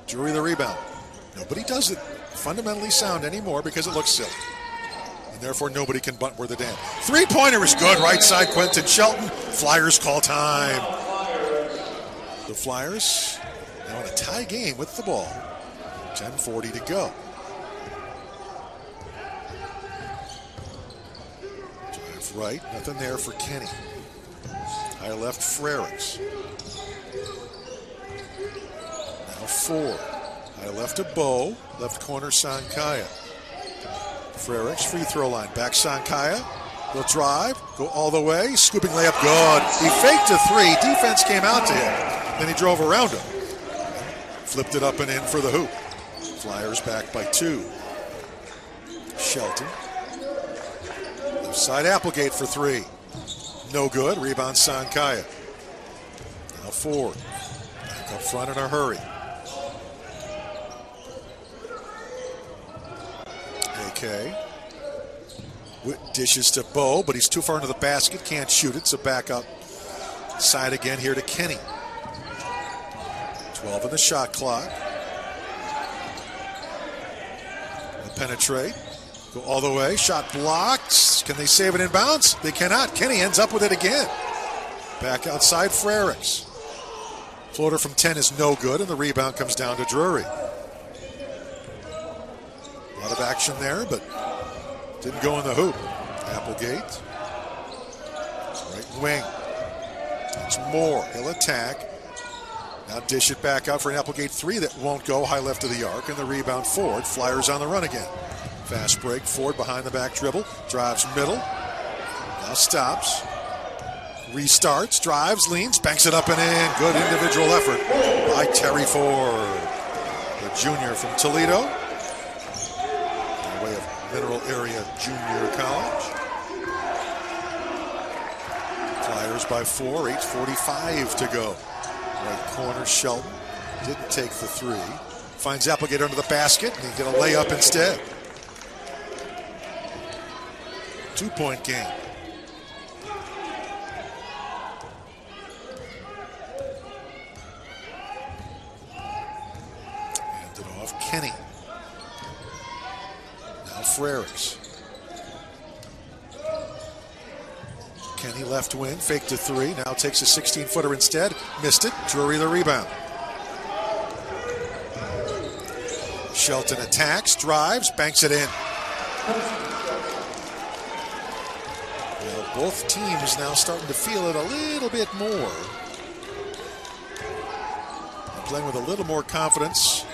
Drury the rebound. Nobody does it fundamentally sound anymore because it looks silly. And therefore nobody can bunt worth a damn. 3-pointer is good, right side, Quentin Shelton. Flyers call time. The Flyers now in a tie game with the ball. 10:40 to go. Drive right, nothing there for Kenny. High left, Frericks. Now Ford. High left to Bo. Left corner Sankaya. Frerichs free throw line. Back Sankaya. He'll drive. Go all the way. Scooping layup. Good. He faked a three. Defense came out to him. Then he drove around him. Flipped it up and in for the hoop. Flyers back by 2. Shelton. Left side Applegate for 3. No good. Rebound Sankaya. Now Ford. Back up front in a hurry. AK. Dishes to Bo, but he's too far into the basket. Can't shoot it, so back up. Side again here to Kenny. 12 in the shot clock. They'll penetrate. Go all the way. Shot blocked. Can they save it in bounds? They cannot. Kenny ends up with it again. Back outside Frerichs. Floater from 10 is no good, and the rebound comes down to Drury. A lot of action there, but didn't go in the hoop. Applegate. Right wing. It's Moore. He'll attack. Now dish it back out for an Applegate 3 that won't go. High left of the arc, and the rebound Ford. Flyers on the run again. Fast break. Ford behind the back dribble. Drives middle. Now stops. Restarts. Drives. Leans. Banks it up and in. Good individual effort by Terry Ford. The junior from Toledo. By way of Mineral Area Junior College. Flyers by 4. 8:45 to go. Right corner, Shelton. Didn't take the 3. Finds Applegate under the basket, and he get a layup instead. 2-point game. Handed off Kenny. Now Frerichs. Kenny left wing, faked a 3, now takes a 16-footer instead. Missed it, Drury the rebound. Shelton attacks, drives, banks it in. Well, both teams now starting to feel it a little bit more. Playing with a little more confidence.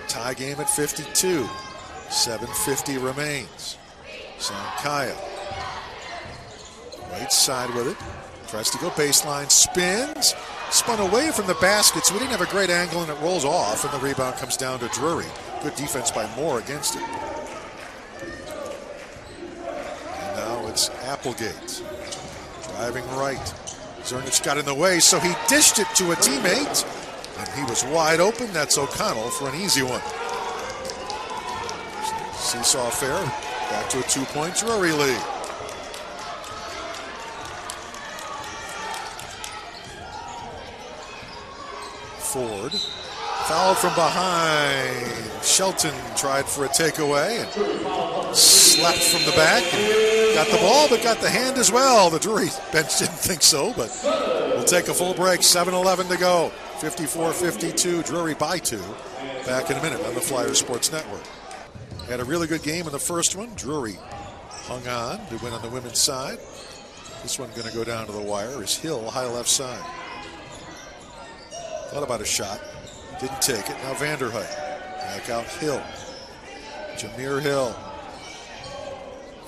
Tie game at 52. 7:50 remains. Sankaya. Right side with it. Tries to go baseline. Spins. Spun away from the basket, so we didn't have a great angle, and it rolls off, and the rebound comes down to Drury. Good defense by Moore against it. And now it's Applegate. Driving right. Zernich got in the way, so he dished it to a teammate. And he was wide open. That's O'Connell for an easy one. Seesaw affair. Back to a 2-point Drury lead. Ford. Fouled from behind. Shelton tried for a takeaway and slapped from the back. And got the ball, but got the hand as well. The Drury bench didn't think so, but we'll take a full break. 7:11 to go. 54-52. Drury by 2. Back in a minute on the Flyers Sports Network. Had a really good game in the first one. Drury hung on to win on the women's side. This one going to go down to the wire is Hill, high left side. Thought about a shot. Didn't take it. Now Vanderheidt. Back out Hill. Jameer Hill.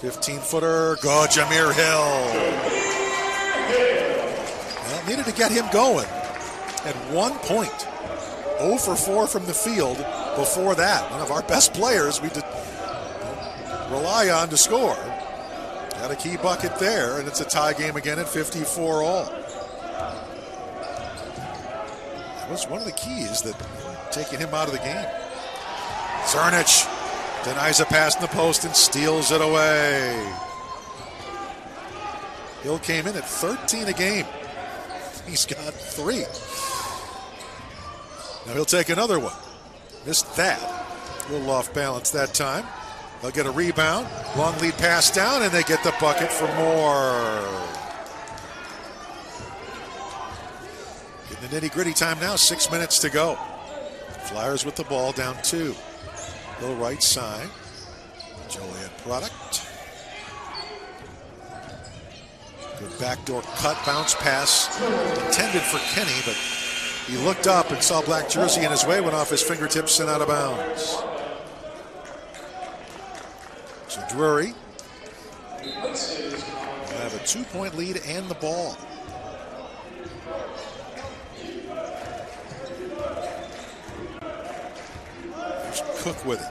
15-footer. Go Jameer Hill. Well, needed to get him going. At 1 point. 0 for 4 from the field before that. One of our best players we did rely on to score. Got a key bucket there, and it's a tie game again at 54 all. That was one of the keys that taking him out of the game. Zernich denies a pass in the post and steals it away. Hill came in at 13 a game. He's got 3. Now he'll take another one. Missed that. A little off balance that time. They'll get a rebound. Long lead pass down, and they get the bucket for Moore. Getting the nitty-gritty time now. 6 minutes to go. Flyers with the ball down 2. Low right side. Joliet product. Good backdoor cut, bounce pass intended for Kenny, but He looked up and saw black jersey in his way, went off his fingertips and out of bounds. So Drury will have a 2-point lead and the ball. There's Cook with it.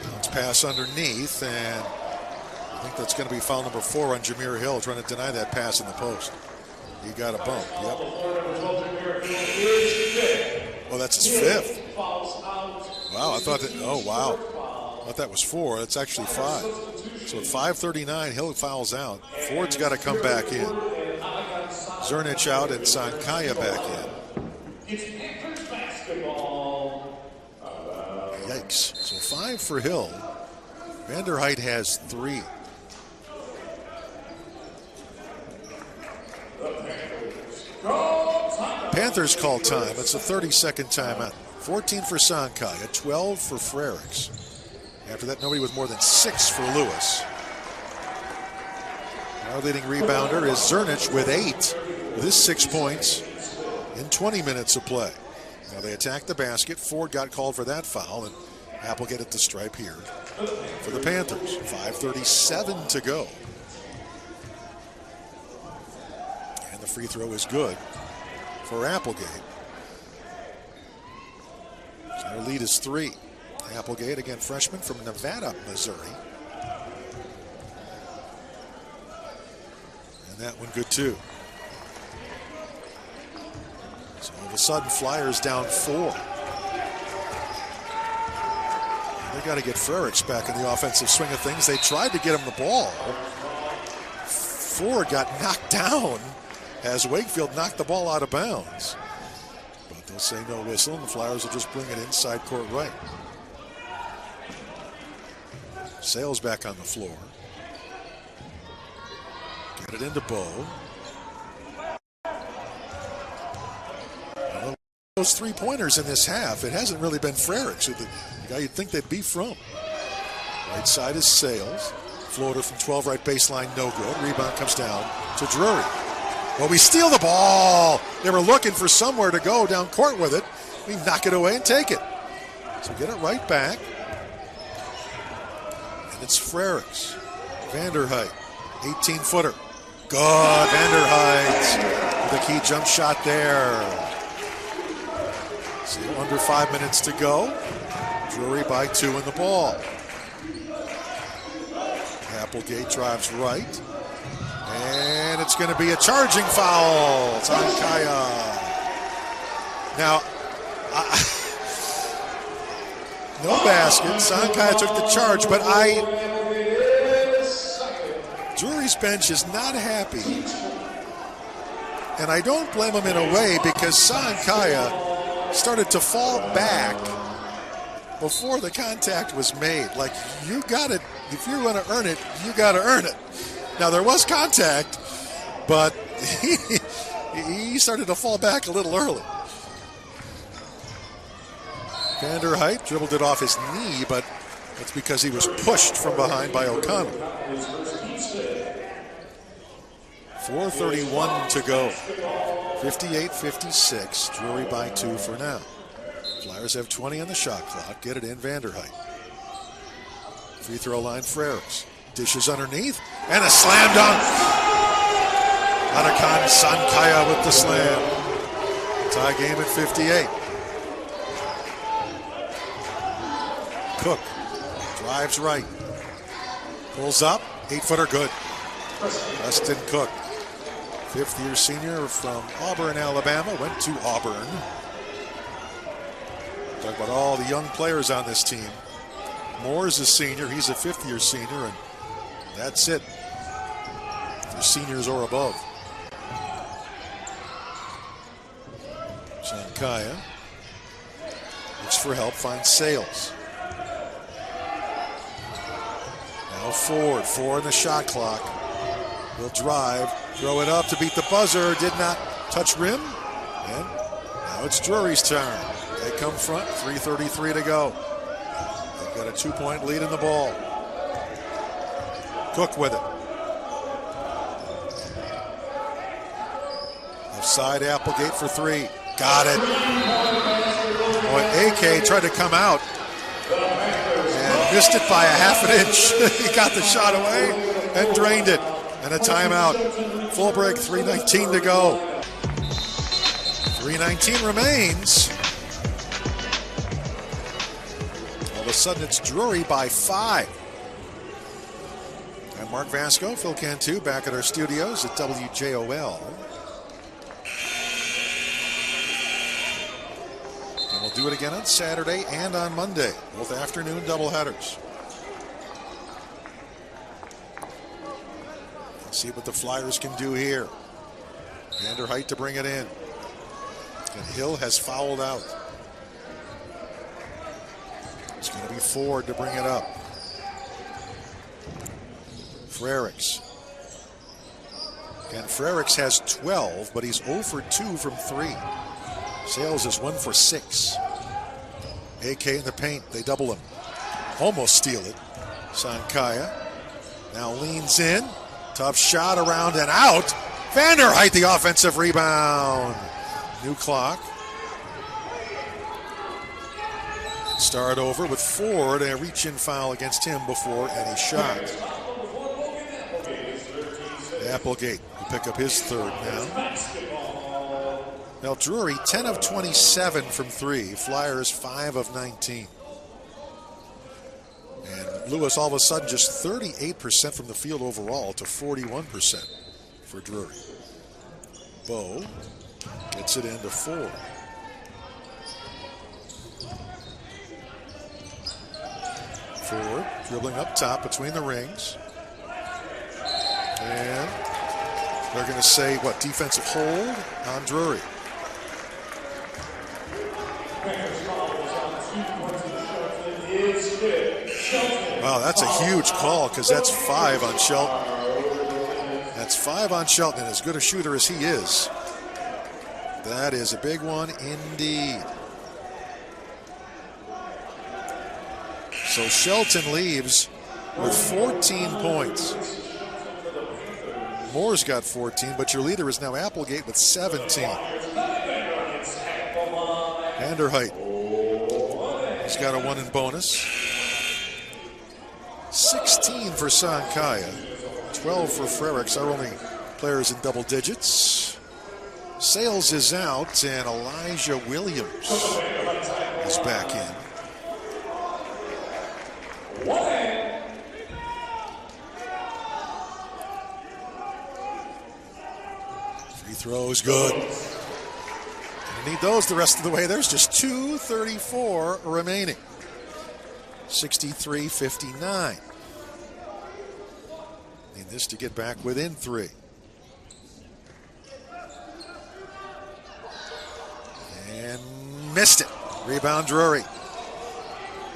Bounce pass underneath, and I think that's going to be foul number 4 on Jameer Hill, trying to deny that pass in the post. He got a bump. Yep. Oh, that's his 5th. Wow, I thought that. Oh, wow. I thought that was 4. It's actually 5. So at 5:39, Hill fouls out. Ford's got to come back in. Zernich out and Sankaya back in. Yikes. So 5 for Hill. Vanderhyde has 3. Panthers call time. It's a 30-second timeout. 14 for Sankaya, 12 for Frericks. After that, nobody with more than 6 for Lewis. Our leading rebounder is Zernich with 8, with his 6 points in 20 minutes of play. Now they attacked the basket. Ford got called for that foul, and Applegate at the stripe here for the Panthers. 5:37 to go. And the free throw is good for Applegate. So their lead is 3. Applegate, again, freshman from Nevada, Missouri. And that one good too. So all of a sudden, Flyers down 4. They got to get Frericks back in the offensive swing of things. They tried to get him the ball. Ford got knocked down as Wakefield knocked the ball out of bounds. But they'll say no whistle, and the Flyers will just bring it inside court right. Sales back on the floor. Get it into Bowe. Those 3-pointers in this half, it hasn't really been Frericks, the guy you'd think they'd be from. Right side is Sales. Floater from 12, right baseline, no good. Rebound comes down to Drury. Well, we steal the ball. They were looking for somewhere to go down court with it. We knock it away and take it. So get it right back. And it's Frericks. Vanderhyde, 18-footer. Good. Vanderhyde with a key jump shot there. So under 5 minutes to go. Drury by 2 in the ball. Applegate drives right. And it's going to be a charging foul. It's on Kaya. Now, no basket. Sankaya took the charge, but Drury's bench is not happy. And I don't blame him in a way, because Sankaya started to fall back before the contact was made. Like, you got it. If you're going to earn it, you got to earn it. Now, there was contact, but he started to fall back a little early. Vanderhyde dribbled it off his knee, but that's because he was pushed from behind by O'Connell. 4:31 to go. 58-56. Drury by 2 for now. Flyers have 20 on the shot clock. Get it in, Vanderhyde. Free throw line, Frericks. Dishes underneath, and a slam dunk. Atakan Sankaya with the slam. Tie game at 58. Cook drives right. Pulls up, 8-footer good. Preston Cook, 5th-year senior from Auburn, Alabama, went to Auburn. Talk about all the young players on this team. Moore's a senior, he's a 5th-year senior, and that's it. They're seniors or above. Sankaya looks for help, finds Sales. Now Ford, 4 in the shot clock. He'll drive, throw it up to beat the buzzer, did not touch rim. And now it's Drury's turn. They come front, 3:33 to go. They've got a 2-point lead in the ball. Cook with it. Left Outside Applegate for three. Got it. Boy, AK tried to come out and missed it by a half an inch. He got the shot away and drained it. And a timeout. Full break, 3:19 to go. 3:19 remains. All of a sudden it's Drury by 5. I'm Mark Vasco, Phil Cantu, back at our studios at WJOL. And we'll do it again on Saturday and on Monday, both afternoon doubleheaders. Let's see what the Flyers can do here. Vanderheit to bring it in. And Hill has fouled out. It's going to be Ford to bring it up. Frericks. And Frericks has 12, but he's 0 for 2 from 3. Sales is 1 for 6. AK in the paint, they double him. Almost steal it. Sankaya now leans in. Tough shot around and out. Vanderheit the offensive rebound. New clock. Start over with Ford, a reach-in foul against him before any shot. Applegate will pick up his third now. Now Drury, 10 of 27 from 3. Flyers, 5 of 19. And Lewis all of a sudden just 38% from the field overall to 41% for Drury. Bo gets it into Ford. Ford dribbling up top between the rings. And they're going to say, what, defensive hold on Drury. Wow, that's a huge call because that's 5 on Shelton. That's 5 on Shelton, and as good a shooter as he is, that is a big one indeed. So Shelton leaves with 14 points. Moore's got 14, but your leader is now Applegate with 17. Vanderheit. He's got a 1 in bonus. 16 for Sankaya. 12 for Frericks, our only players in double digits. Sales is out, and Elijah Williams is back in. Free throws, good. You need those the rest of the way. There's just 2:34 remaining. 63-59. Need this to get back within 3. And missed it. Rebound Drury.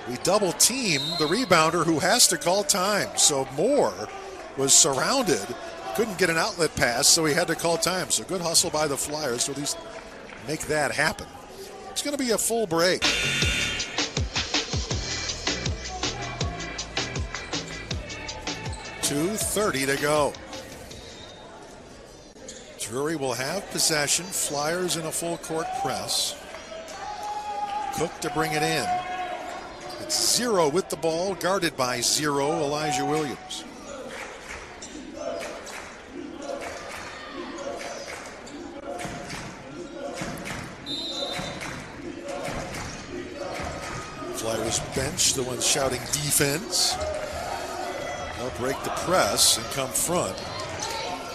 We double team the rebounder who has to call time. So Moore was surrounded, couldn't get an outlet pass, so he had to call time. So good hustle by the Flyers to at least make that happen. It's going to be a full break. .230 to go. Drury will have possession. Flyers in a full court press. Cook to bring it in. It's 0 with the ball, guarded by 0, Elijah Williams. Flyers bench, the one shouting defense. They'll break the press and come front.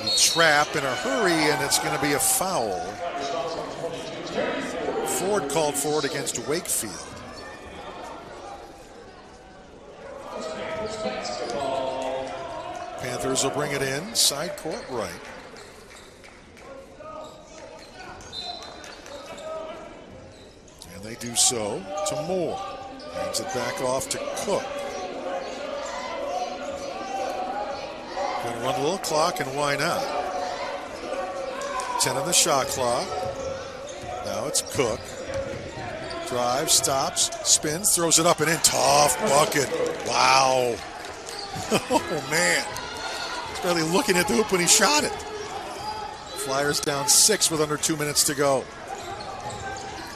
We trap in a hurry, and it's going to be a foul. Ford called for it against Wakefield. Panthers will bring it in, side court right. And they do so to Moore. Hands it back off to Cook. Going to run a little clock, and why not? 10 on the shot clock. Now it's Cook. Drives, stops, spins, throws it up and in. Tough bucket. Wow. Oh, man. He's barely looking at the hoop when he shot it. Flyers down 6 with under 2 minutes to go.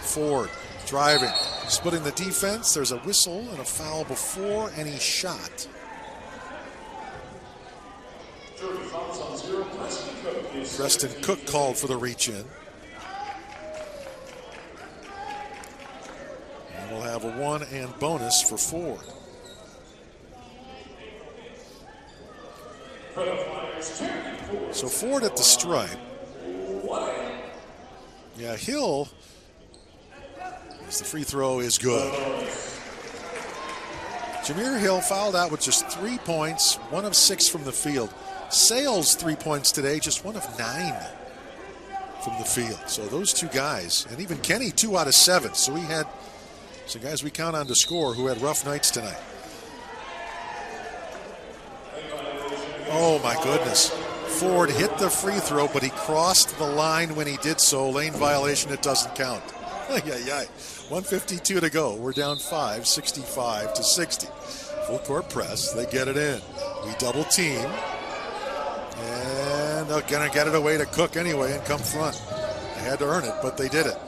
Ford driving, splitting the defense. There's a whistle and a foul before any shot. Preston Cook called for the reach-in. And we'll have a 1 and bonus for Ford. So Ford at the stripe. Yeah, Hill, as the free throw is good. Jameer Hill fouled out with just 3 points, 1 of 6 from the field. Sales 3 points today, just 1 of 9 from the field. So those two guys, and even Kenny 2 out of 7. So we had some guys we count on to score who had rough nights tonight. Oh my goodness. Ford hit the free throw, but he crossed the line when he did so. Lane violation, it doesn't count. 1:52 to go. We're down 5, 65 to 60. Full court press, they get it in. We double team. And they're going to get it away to Cook anyway and come front. They had to earn it, but they did it.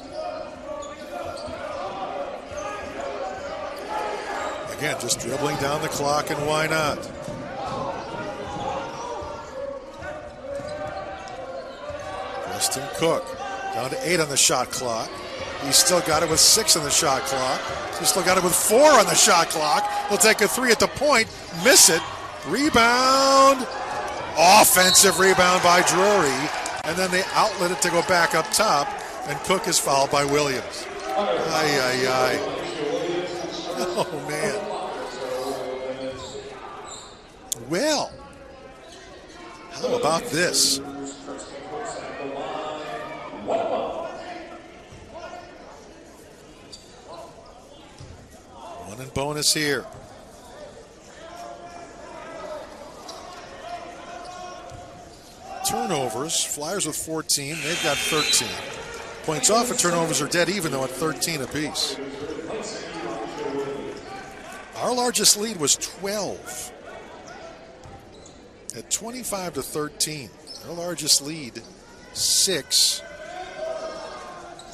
Again, just dribbling down the clock, and why not? Preston Cook down to 8 on the shot clock. He's still got it with 6 on the shot clock. He's still got it with 4 on the shot clock. He'll take a 3 at the point, miss it. Rebound. Offensive rebound by Drury. And then they outlet it to go back up top. And Cook is fouled by Williams. Oh, man. Well, how about this? One and bonus here. Turnovers, Flyers with 14, they've got 13. Points off and turnovers are dead even though at 13 apiece. Our largest lead was 12. At 25 to 13. Our largest lead, 6.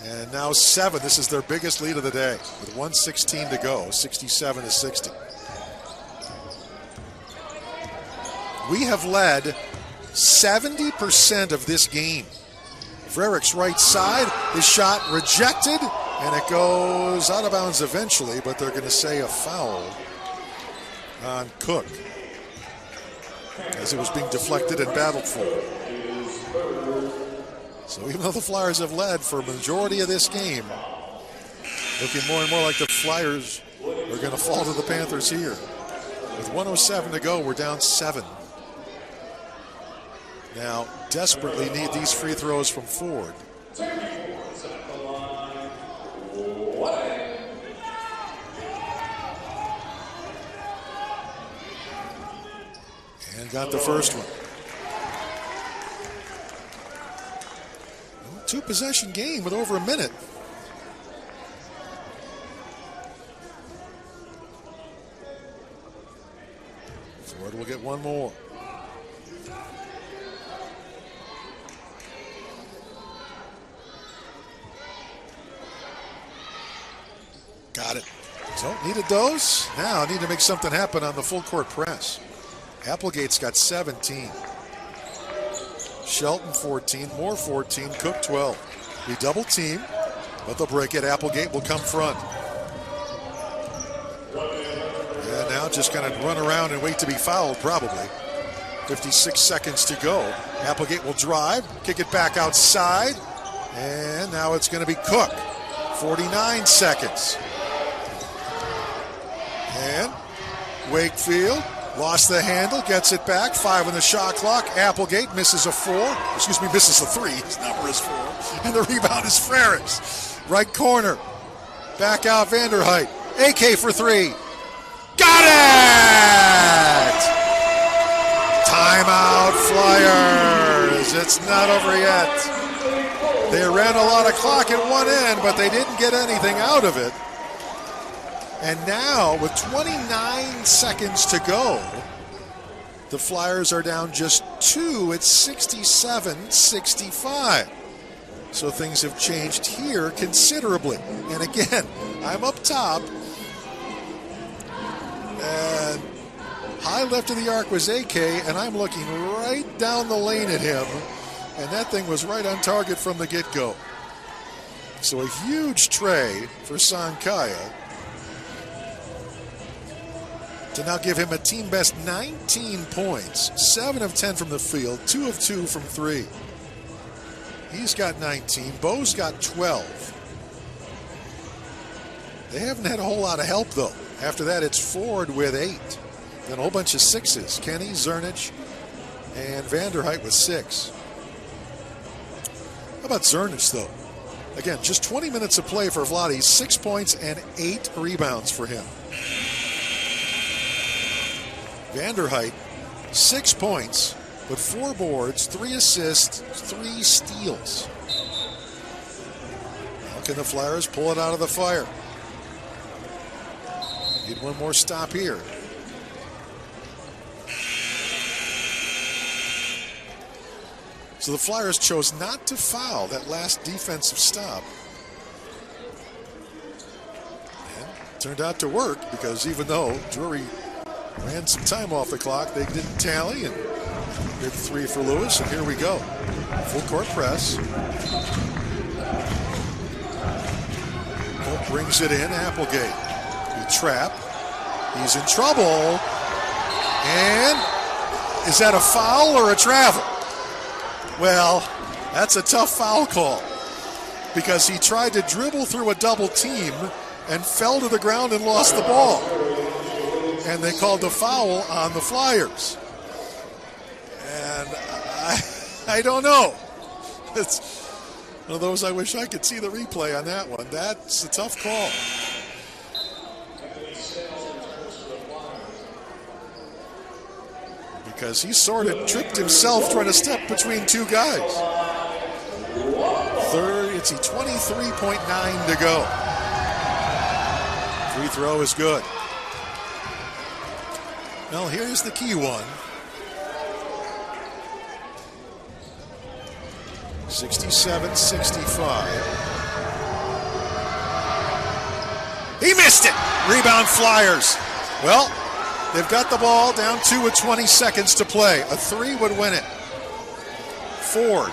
And now 7. This is their biggest lead of the day with 1:16 to go, 67 to 60. We have led 70% of this game. Frericks right side, his shot rejected, and it goes out of bounds eventually, but they're going to say a foul on Cook as it was being deflected and battled for. So even though the Flyers have led for a majority of this game, looking more and more like the Flyers are going to fall to the Panthers here. With 1:07 to go, we're down 7. Now, desperately need these free throws from Ford. And got the first one. 2-possession game with over a minute. Ford will get one more. Got it. So needed those. Now need to make something happen on the full court press. Applegate's got 17. Shelton 14, Moore 14, Cook 12. We double team, but they'll break it. Applegate will come front. And now just kind of run around and wait to be fouled probably. 56 seconds to go. Applegate will drive, kick it back outside, and now it's going to be Cook. 49 seconds. And Wakefield lost the handle, gets it back. 5 on the shot clock. Applegate misses a 3. His number is 4. And the rebound is Frericks. Right corner. Back out Vanderheidt. AK for 3. Got it! Timeout Flyers. It's not over yet. They ran a lot of clock at one end, but they didn't get anything out of it. And now, with 29 seconds to go, The Flyers are down just 2 at 67-65. So things have changed here considerably. And again, I'm up top. And high left of the arc was AK, and I'm looking right down the lane at him. And that thing was right on target from the get-go. So a huge tray for Sankaya to now give him a team best 19 points, 7 of 10 from the field, 2 of 2 from 3. He's got 19. Bo's got 12. They haven't had a whole lot of help, though. After that, it's Ford with 8. Then a whole bunch of 6s. Kenny, Zernich, and Vanderheit with 6. How about Zernich, though? Again, just 20 minutes of play for Vlade. 6 points and 8 rebounds for him. Vanderheit, 6 points, but 4 boards, 3 assists, 3 steals. How can the Flyers pull it out of the fire? Need one more stop here. So the Flyers chose not to foul that last defensive stop. And it turned out to work, because even though Drury ran some time off the clock, they didn't tally, and big 3 for Lewis, and here we go. Full court press. Holt brings it in, Applegate. He trapped. He's in trouble. And is that a foul or a travel? Well, that's a tough foul call, because he tried to dribble through a double team and fell to the ground and lost the ball. And they called the foul on the Flyers. And I don't know. It's one of those I wish I could see the replay on that one. That's a tough call. Because he sort of tripped himself trying to step between 2 guys. It's a 23.9 to go. Free throw is good. Well, here's the key one. 67-65. He missed it. Rebound Flyers. Well, they've got the ball down 2 with 20 seconds to play. A 3 would win it. Ford.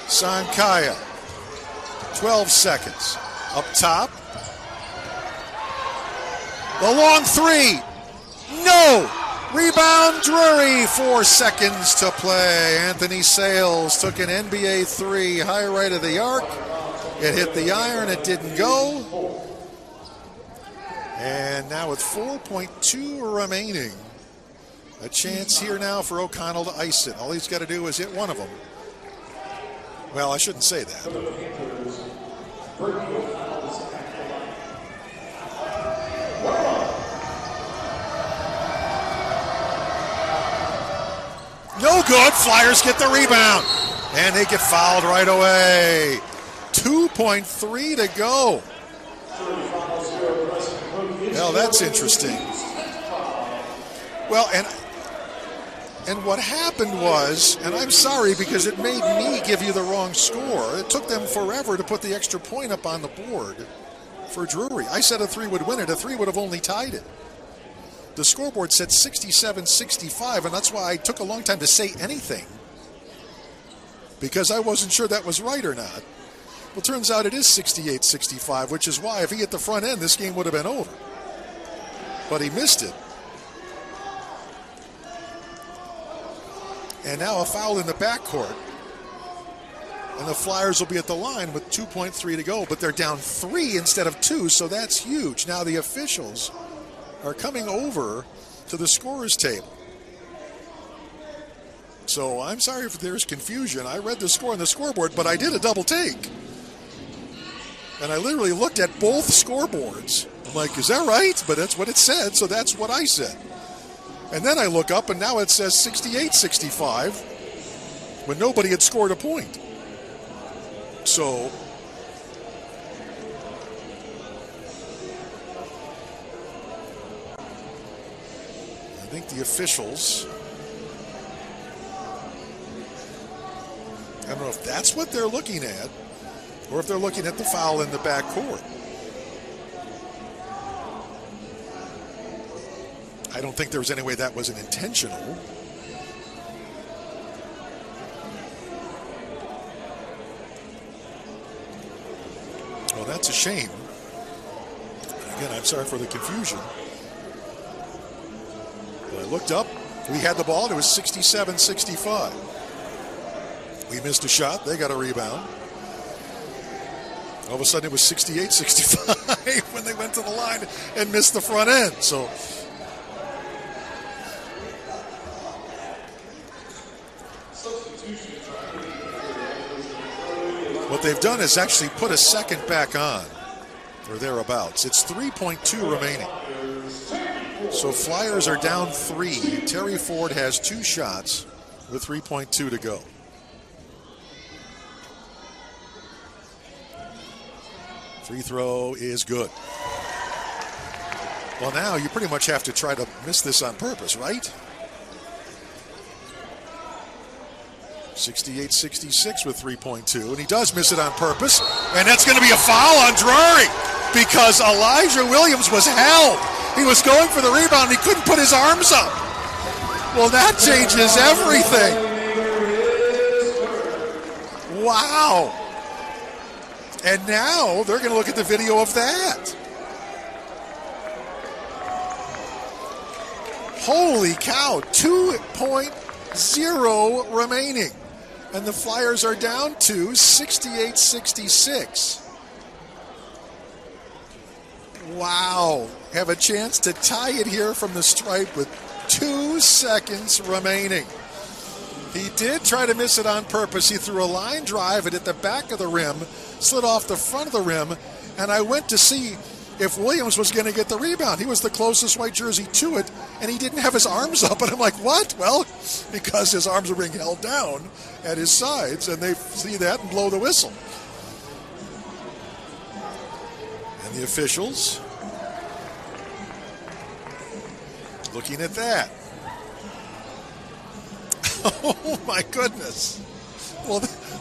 Sankaya. 12 seconds. Up top. The long 3. No! Rebound Drury. 4 seconds to play. Anthony Sales took an NBA 3 high right of the arc. It hit the iron. It didn't go. And now with 4.2 remaining, a chance here now for O'Connell to ice it. All he's got to do is hit one of them. Well, I shouldn't say that. No good. Flyers get the rebound. And they get fouled right away. 2.3 to go. Well, that's interesting. Well, and what happened was, and I'm sorry because it made me give you the wrong score. It took them forever to put the extra point up on the board for Drury. I said a 3 would win it. A 3 would have only tied it. The scoreboard said 67-65, and that's why I took a long time to say anything, because I wasn't sure that was right or not. Well, turns out it is 68-65, which is why if he hit the front end, this game would have been over. But he missed it. And now a foul in the backcourt. And the Flyers will be at the line with 2.3 to go, but they're down 3 instead of 2, so that's huge. Now the officials are coming over to the scorer's table. So I'm sorry if there's confusion. I read the score on the scoreboard, but I did a double take. And I literally looked at both scoreboards. I'm like, is that right? But that's what it said, so that's what I said. And then I look up, and now it says 68-65 when nobody had scored a point. So think the officials, I don't know if that's what they're looking at or if they're looking at the foul in the backcourt. I don't think there was any way that wasn't intentional. Well, that's a shame. Again, I'm sorry for the confusion. But I looked up. We had the ball. It was 67-65. We missed a shot. They got a rebound. All of a sudden, it was 68-65 when they went to the line and missed the front end. So what they've done is actually put a second back on, or thereabouts. It's 3.2 remaining. So Flyers are down 3. Terry Ford has 2 shots with 3.2 to go. Free throw is good. Well, now you pretty much have to try to miss this on purpose, right? 68-66 with 3.2, and he does miss it on purpose, and that's going to be a foul on Drury because Elijah Williams was held. He was going for the rebound, he couldn't put his arms up. Well, that changes everything. Wow. And now they're going to look at the video of that. Holy cow, 2.0 remaining. And the Flyers are down to 68-66. Wow. Have a chance to tie it here from the stripe with 2 seconds remaining. He did try to miss it on purpose. He threw a line drive and at the back of the rim, slid off the front of the rim, and I went to see if Williams was going to get the rebound. He was the closest white jersey to it, and he didn't have his arms up. And I'm like, what? Well, because his arms are being held down at his sides, and they see that and blow the whistle. And the officials looking at that. Oh, my goodness. Well,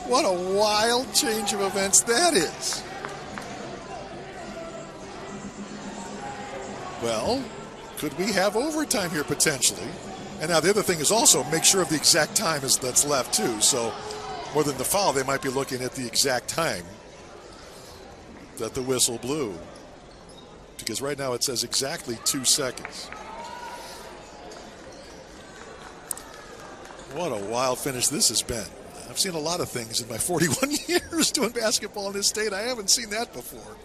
what a wild change of events that is. Well, could we have overtime here potentially? And now the other thing is also make sure of the exact time that's left too. So more than the foul, they might be looking at the exact time that the whistle blew. Because right now it says exactly 2 seconds. What a wild finish this has been. I've seen a lot of things in my 41 years doing basketball in this state. I haven't seen that before.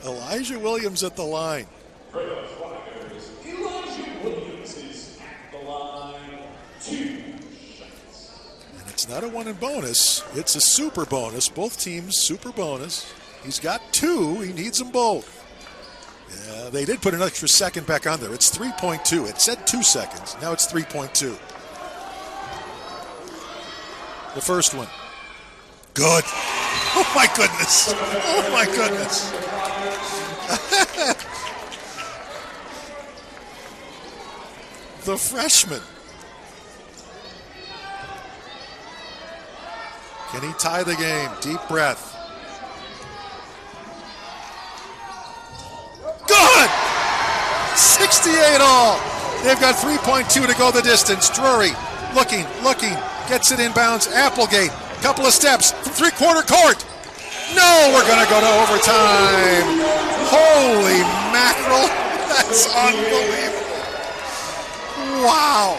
Elijah Williams at the line. Elijah Williams is at the line. 2 shots. And it's not a 1 and bonus. It's a super bonus. Both teams super bonus. He's got 2. He needs them both. Yeah, they did put an extra second back on there. It's 3.2. It said 2 seconds. Now it's 3.2. The first one. Good. Oh, my goodness. Oh, my goodness. The freshman. Can he tie the game? Deep breath. Good! 68 all. They've got 3.2 to go the distance. Drury looking, gets it inbounds. Applegate, couple of steps from three-quarter court. No, we're going to go to overtime. Holy mackerel. That's unbelievable. Wow.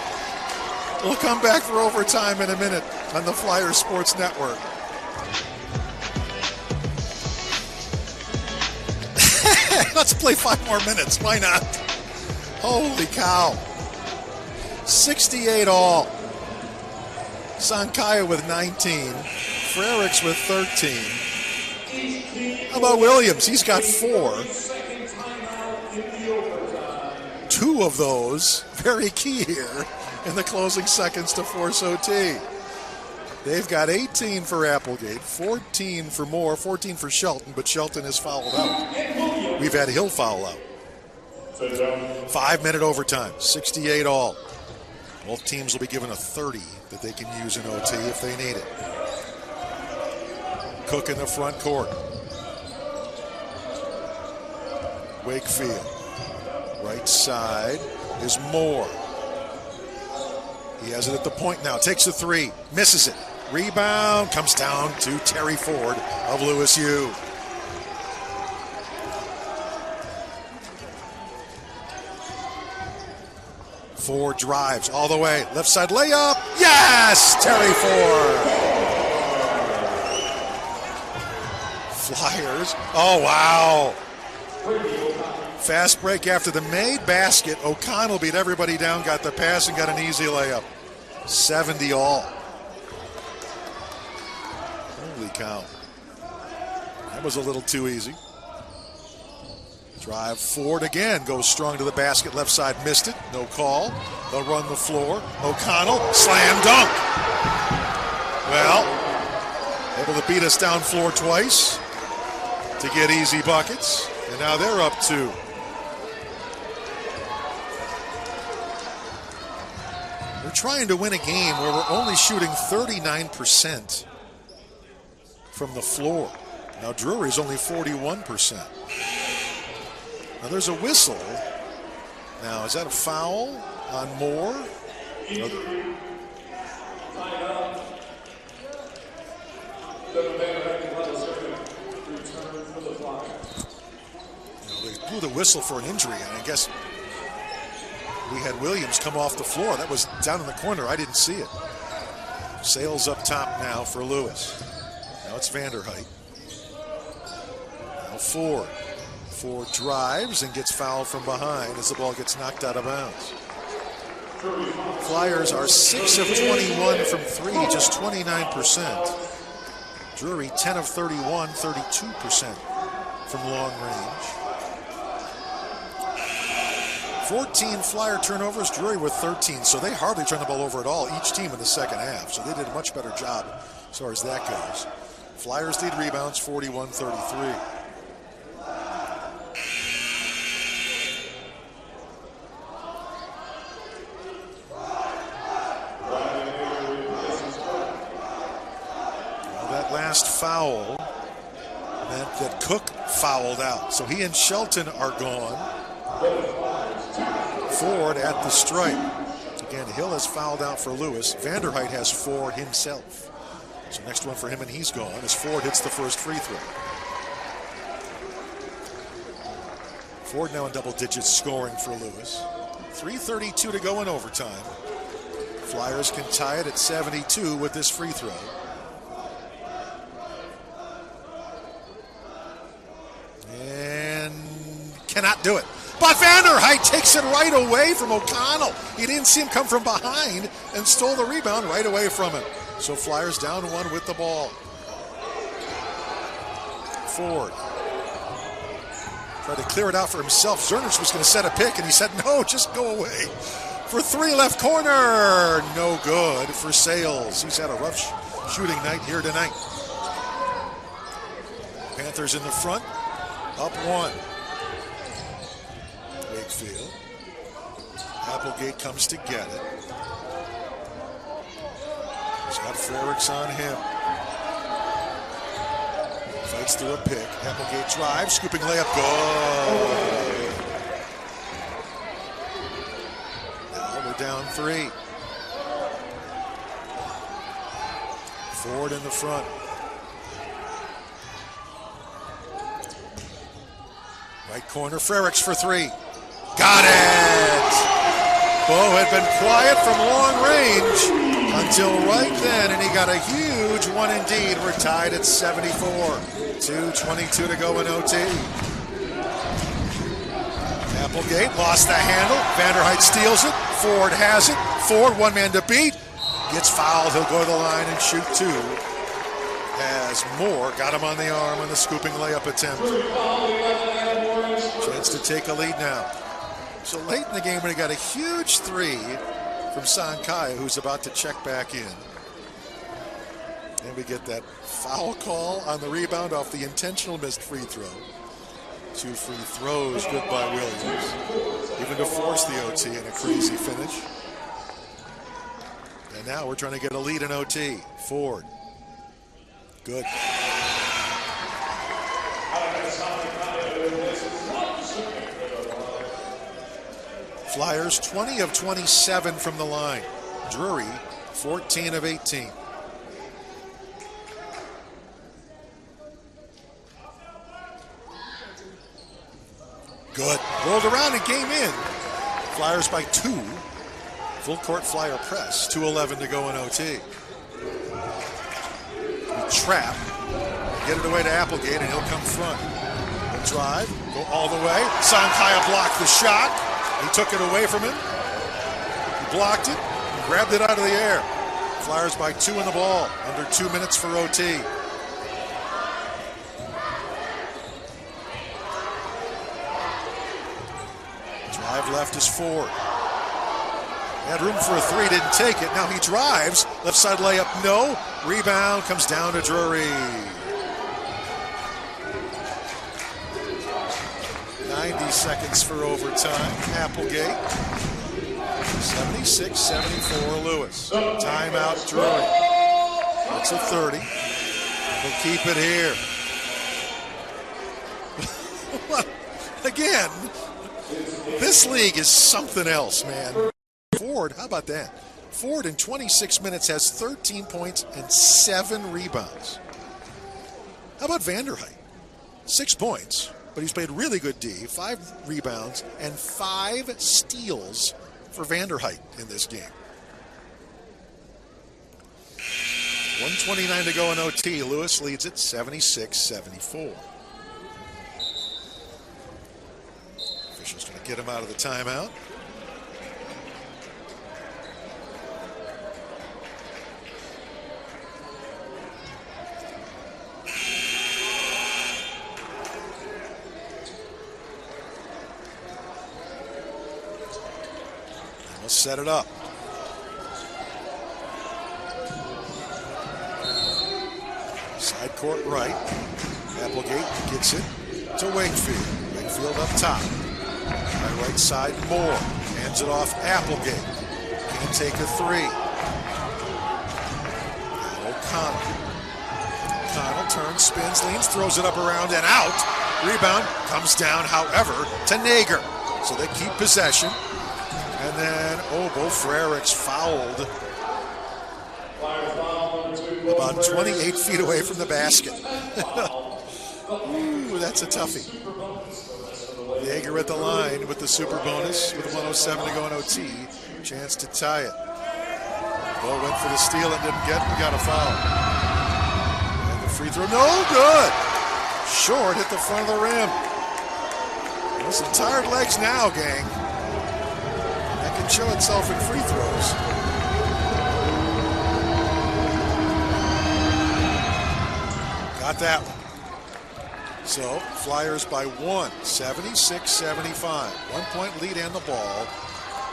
We'll come back for overtime in a minute on the Flyers Sports Network. Let's play 5 more minutes. Why not? Holy cow. 68 all. Sankaya with 19. Frericks with 13. How about Williams? He's got 4. 2 of those, very key here, in the closing seconds to force OT. They've got 18 for Applegate, 14 for Moore, 14 for Shelton, but Shelton is fouled out. we've had Hill foul out. 5-minute overtime, 68 all. Both teams will be given a 30 that they can use in OT if they need it. Cook in the front court. Wakefield. Right side is Moore. He has it at the point now. Takes a three. Misses it. Rebound comes down to Terry Ford of Lewis U. Ford drives all the way. Left side layup. Yes! Terry Ford. Flyers. Oh, wow. Fast break after the made basket. O'Connell beat everybody down, got the pass, and got an easy layup. 70 all. Holy cow. That was a little too easy. Drive Ford again, goes strong to the basket, left side missed it, no call. They'll run the floor. O'Connell, slam dunk. Well, able to beat us down floor twice to get easy buckets, and now they're up 2. We're trying to win a game where we're only shooting 39% from the floor. Now Drury's only 41%. Now there's a whistle. Now, is that a foul on Moore? They blew the whistle for an injury, and I guess we had Williams come off the floor. That was down in the corner. I didn't see it. Sales up top now for Lewis. Now it's Vanderhyde. Now Ford. Ford drives and gets fouled from behind as the ball gets knocked out of bounds. Flyers are 6 of 21 from 3, just 29%. Drury 10 of 31, 32% from long range. 14 Flyer turnovers, Drury with 13, so they hardly turned the ball over at all, each team in the second half, so they did a much better job as far as that goes. Flyers lead rebounds 41-33. Last foul meant that Cook fouled out. So he and Shelton are gone. Ford at the stripe. Again, Hill has fouled out for Lewis. Vanderhyde has 4 himself. So next one for him and he's gone as Ford hits the first free throw. Ford now in double digits scoring for Lewis. 3:32 to go in overtime. Flyers can tie it at 72 with this free throw. Cannot do it. But Vanderhyde takes it right away from O'Connell. He didn't see him come from behind and stole the rebound right away from him. So Flyers down 1 with the ball. Ford tried to clear it out for himself. Zernich was going to set a pick, and he said, no, just go away. For 3 left corner. No good for Sales. He's had a rough shooting night here tonight. Panthers in the front. Up 1. Wakefield. Applegate comes to get it. He's got Frericks on him. Fights through a pick. Applegate drives, scooping layup, good. Now we're down 3. Ford in the front. Right corner, Frericks for 3. Got it! Bo had been quiet from long range until right then, and he got a huge one indeed. We're tied at 74. 2:22 to go in OT. Applegate lost the handle. Vanderhyde steals it. Ford has it. Ford, 1 man to beat. Gets fouled. He'll go to the line and shoot 2. As Moore got him on the arm on the scooping layup attempt. Chance to take a lead now. So late in the game when he got a huge 3 from Sankaya, who's about to check back in. And we get that foul call on the rebound off the intentional missed free throw. 2 free throws, good by Williams. Even to force the OT in a crazy finish. And now we're trying to get a lead in OT. Ford. Good. Flyers 20 of 27 from the line. Drury 14 of 18. Good. Rolled around and game in. Flyers by 2. Full court Flyer press. 2:11 to go in OT. We trap. Get it away to Applegate and he'll come front. He'll drive. Go all the way. Sankaya blocked the shot. He took it away from him. He blocked it. Grabbed it out of the air. Flyers by 2 in the ball. Under 2 minutes for OT. Drive left is Ford. Had room for a 3, didn't take it. Now he drives. Left side layup, no. Rebound comes down to Drury. 90 seconds for overtime. Applegate. 76-74 Lewis. Timeout Drury. It's a 30. We'll keep it here. Again, this league is something else, man. Ford, how about that? Ford in 26 minutes has 13 points and 7 rebounds. How about Vanderhyde? 6 points, but he's played really good D, 5 rebounds, and 5 steals for Vanderhyde in this game. 1:29 to go in OT. Lewis leads it 76-74. Officials going to get him out of the timeout. We'll set it up. Side court right. Applegate gets it to Wakefield. Wakefield up top. Right side Moore. Hands it off Applegate. Can't take a 3. O'Connell. O'Connell turns, spins, leans, throws it up around and out. Rebound comes down, however, to Nager. So they keep possession. And then, Bo Frericks fouled about 28 feet away from the basket. Ooh, that's a toughie. Yeager at the line with the super bonus with 1:07 to go in OT. Chance to tie it. Bo went for the steal and didn't get it. We got a foul. And the free throw, no good. Short hit the front of the rim. There's some tired legs now, gang. Can show itself in free throws. Got that one. So, Flyers by 1, 76-75. 1 point lead and the ball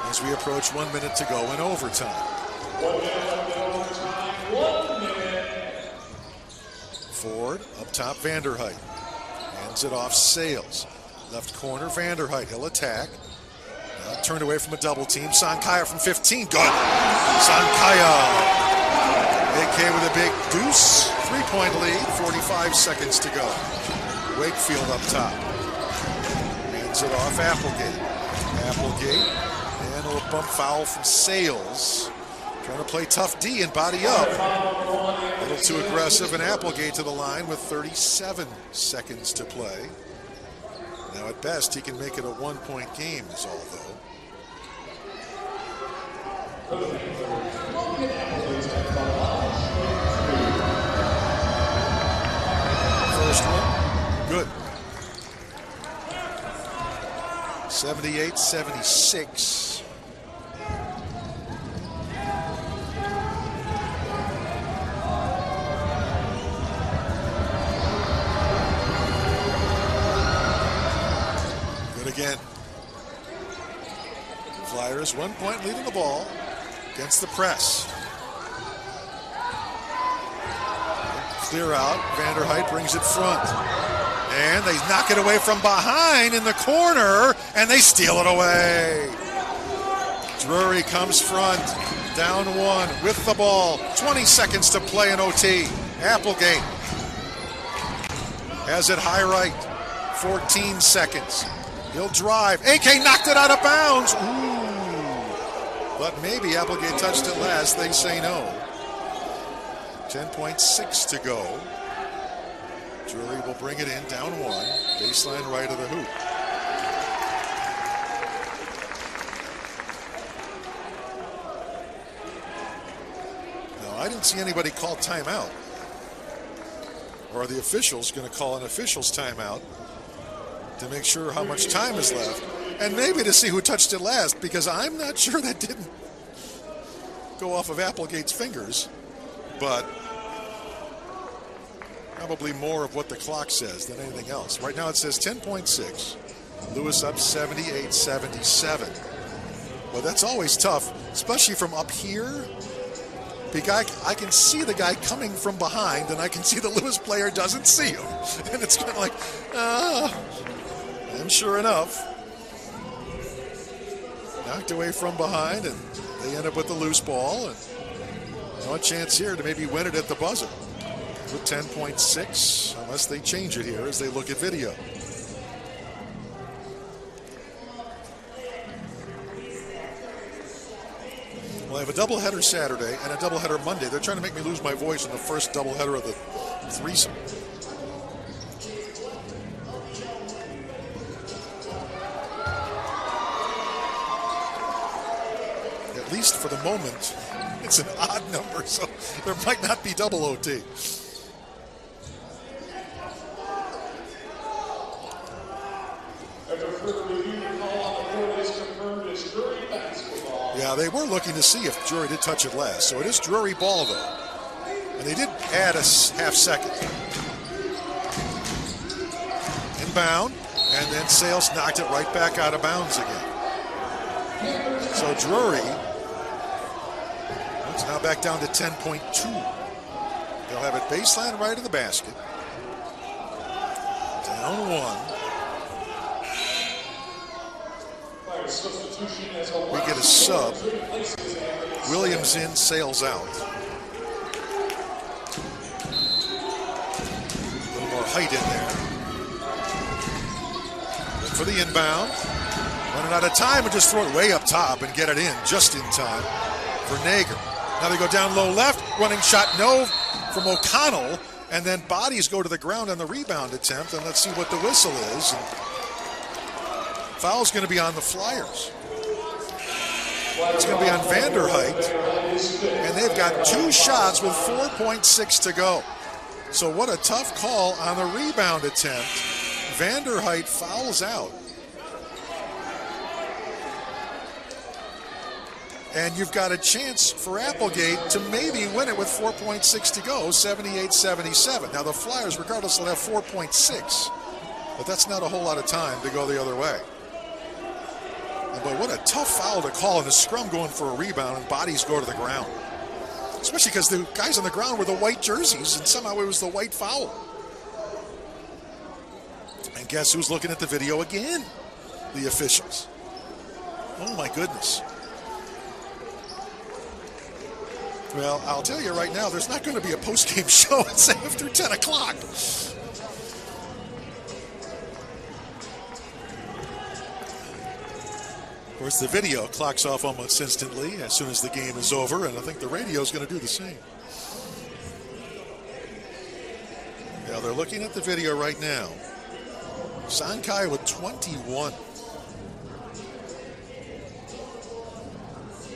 as we approach 1 minute to go in overtime. 1 minute in overtime, 1 minute. Ford, up top, Vanderhyde. Hands it off, Sales. Left corner, Vanderhyde. He'll attack. Turned away from a double team. Sankaya from 15. Good. Sankaya. AK with a big deuce. 3-point lead. 45 seconds to go. Wakefield up top. Hands it off Applegate. Applegate. And a little bump foul from Sales. Trying to play tough D and body up. A little too aggressive. And Applegate to the line with 37 seconds to play. Now at best he can make it a 1-point game is all though. First one, good. 78-76. Good again. Flyers 1 point lead in the ball against the press. Clear out. Vanderhyde brings it front. And they knock it away from behind in the corner, and they steal it away. Drury comes front, down one with the ball. 20 seconds to play in OT. Applegate has it high right. 14 seconds. He'll drive. AK knocked it out of bounds. Ooh. But maybe Applegate touched it last. They say no. 10.6 to go. Drury will bring it in, down one. Baseline right of the hoop. Now, I didn't see anybody call timeout. Or are the officials going to call an official's timeout to make sure how much time is left? And maybe to see who touched it last, because I'm not sure that didn't go off of Applegate's fingers. But probably more of what the clock says than anything else. Right now it says 10.6. Lewis up 78-77. Well, that's always tough, especially from up here. Because I can see the guy coming from behind, and I can see the Lewis player doesn't see him. And it's kind of like, and sure enough, knocked away from behind, and they end up with the loose ball. And no chance here to maybe win it at the buzzer. With 10.6, unless they change it here as they look at video. Well, I have a doubleheader Saturday and a doubleheader Monday. They're trying to make me lose my voice in the first doubleheader of the threesome. At least for the moment, it's an odd number, so there might not be double OT. Yeah, they were looking to see if Drury did touch it last. So it is Drury ball, though. And they did add a half second. Inbound, and then Sales knocked it right back out of bounds again. So Drury, it's now back down to 10.2. They'll have it baseline right of the basket. Down one. We get a sub. Williams in, Sales out. A little more height in there. Look for the inbound. Running out of time and just throw it way up top and get it in just in time for Nager. Now they go down low left. Running shot no from O'Connell. And then bodies go to the ground on the rebound attempt. And let's see what the whistle is. And foul's going to be on the Flyers. It's going to be on Vanderheidt. And they've got two shots with 4.6 to go. So what a tough call on the rebound attempt. Vanderheidt fouls out. And you've got a chance for Applegate to maybe win it with 4.6 to go, 78-77. Now the Flyers, regardless, will have 4.6. But that's not a whole lot of time to go the other way. But what a tough foul to call in a scrum going for a rebound and bodies go to the ground. Especially because the guys on the ground were the white jerseys and somehow it was the white foul. And guess who's looking at the video again? The officials. Oh my goodness. Well, I'll tell you right now, there's not going to be a post-game show. It's after 10 o'clock. Of course, the video clocks off almost instantly as soon as the game is over, and I think the radio is going to do the same. Now, they're looking at the video right now. Sankai with 21.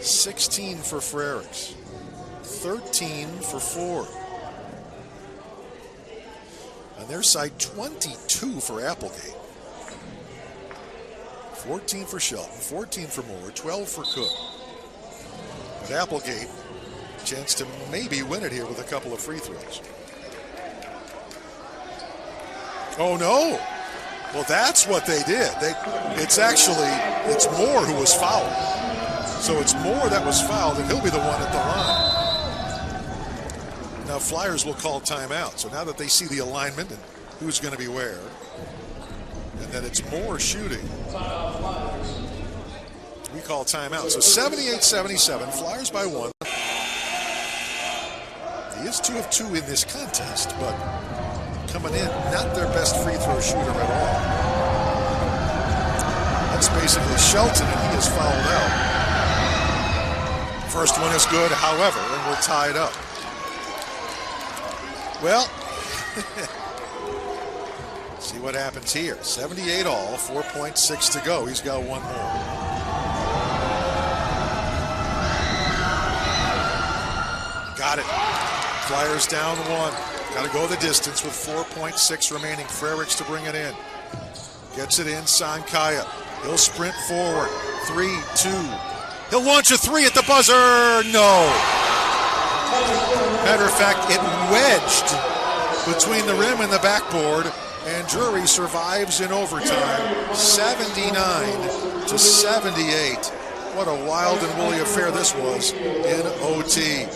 16 for Frerichs. 13 for Ford. On their side, 22 for Applegate. 14 for Shelton, 14 for Moore, 12 for Cook. But Applegate, chance to maybe win it here with a couple of free throws. Oh no! Well, that's what they did. It's Moore who was fouled. So it's Moore that was fouled, and he'll be the one at the line. Now Flyers will call timeout. So now that they see the alignment and who's going to be where, and then it's more shooting. We call timeout. So 78-77, Flyers by 1. He is 2 of 2 in this contest, but coming in, not their best free throw shooter at all. That's basically Shelton, and he is fouled out. First one is good, however, and we're tied up. Well, see what happens here. 78 all, 4.6 to go. He's got one more. Got it. Flyers down 1. Got to go the distance with 4.6 remaining. Frericks to bring it in. Gets it in. Sankaya. He'll sprint forward. 3-2. He'll launch a 3 at the buzzer. No. Matter of fact, it wedged between the rim and the backboard, and Drury survives in overtime. 79-78. What a wild and woolly affair this was in OT.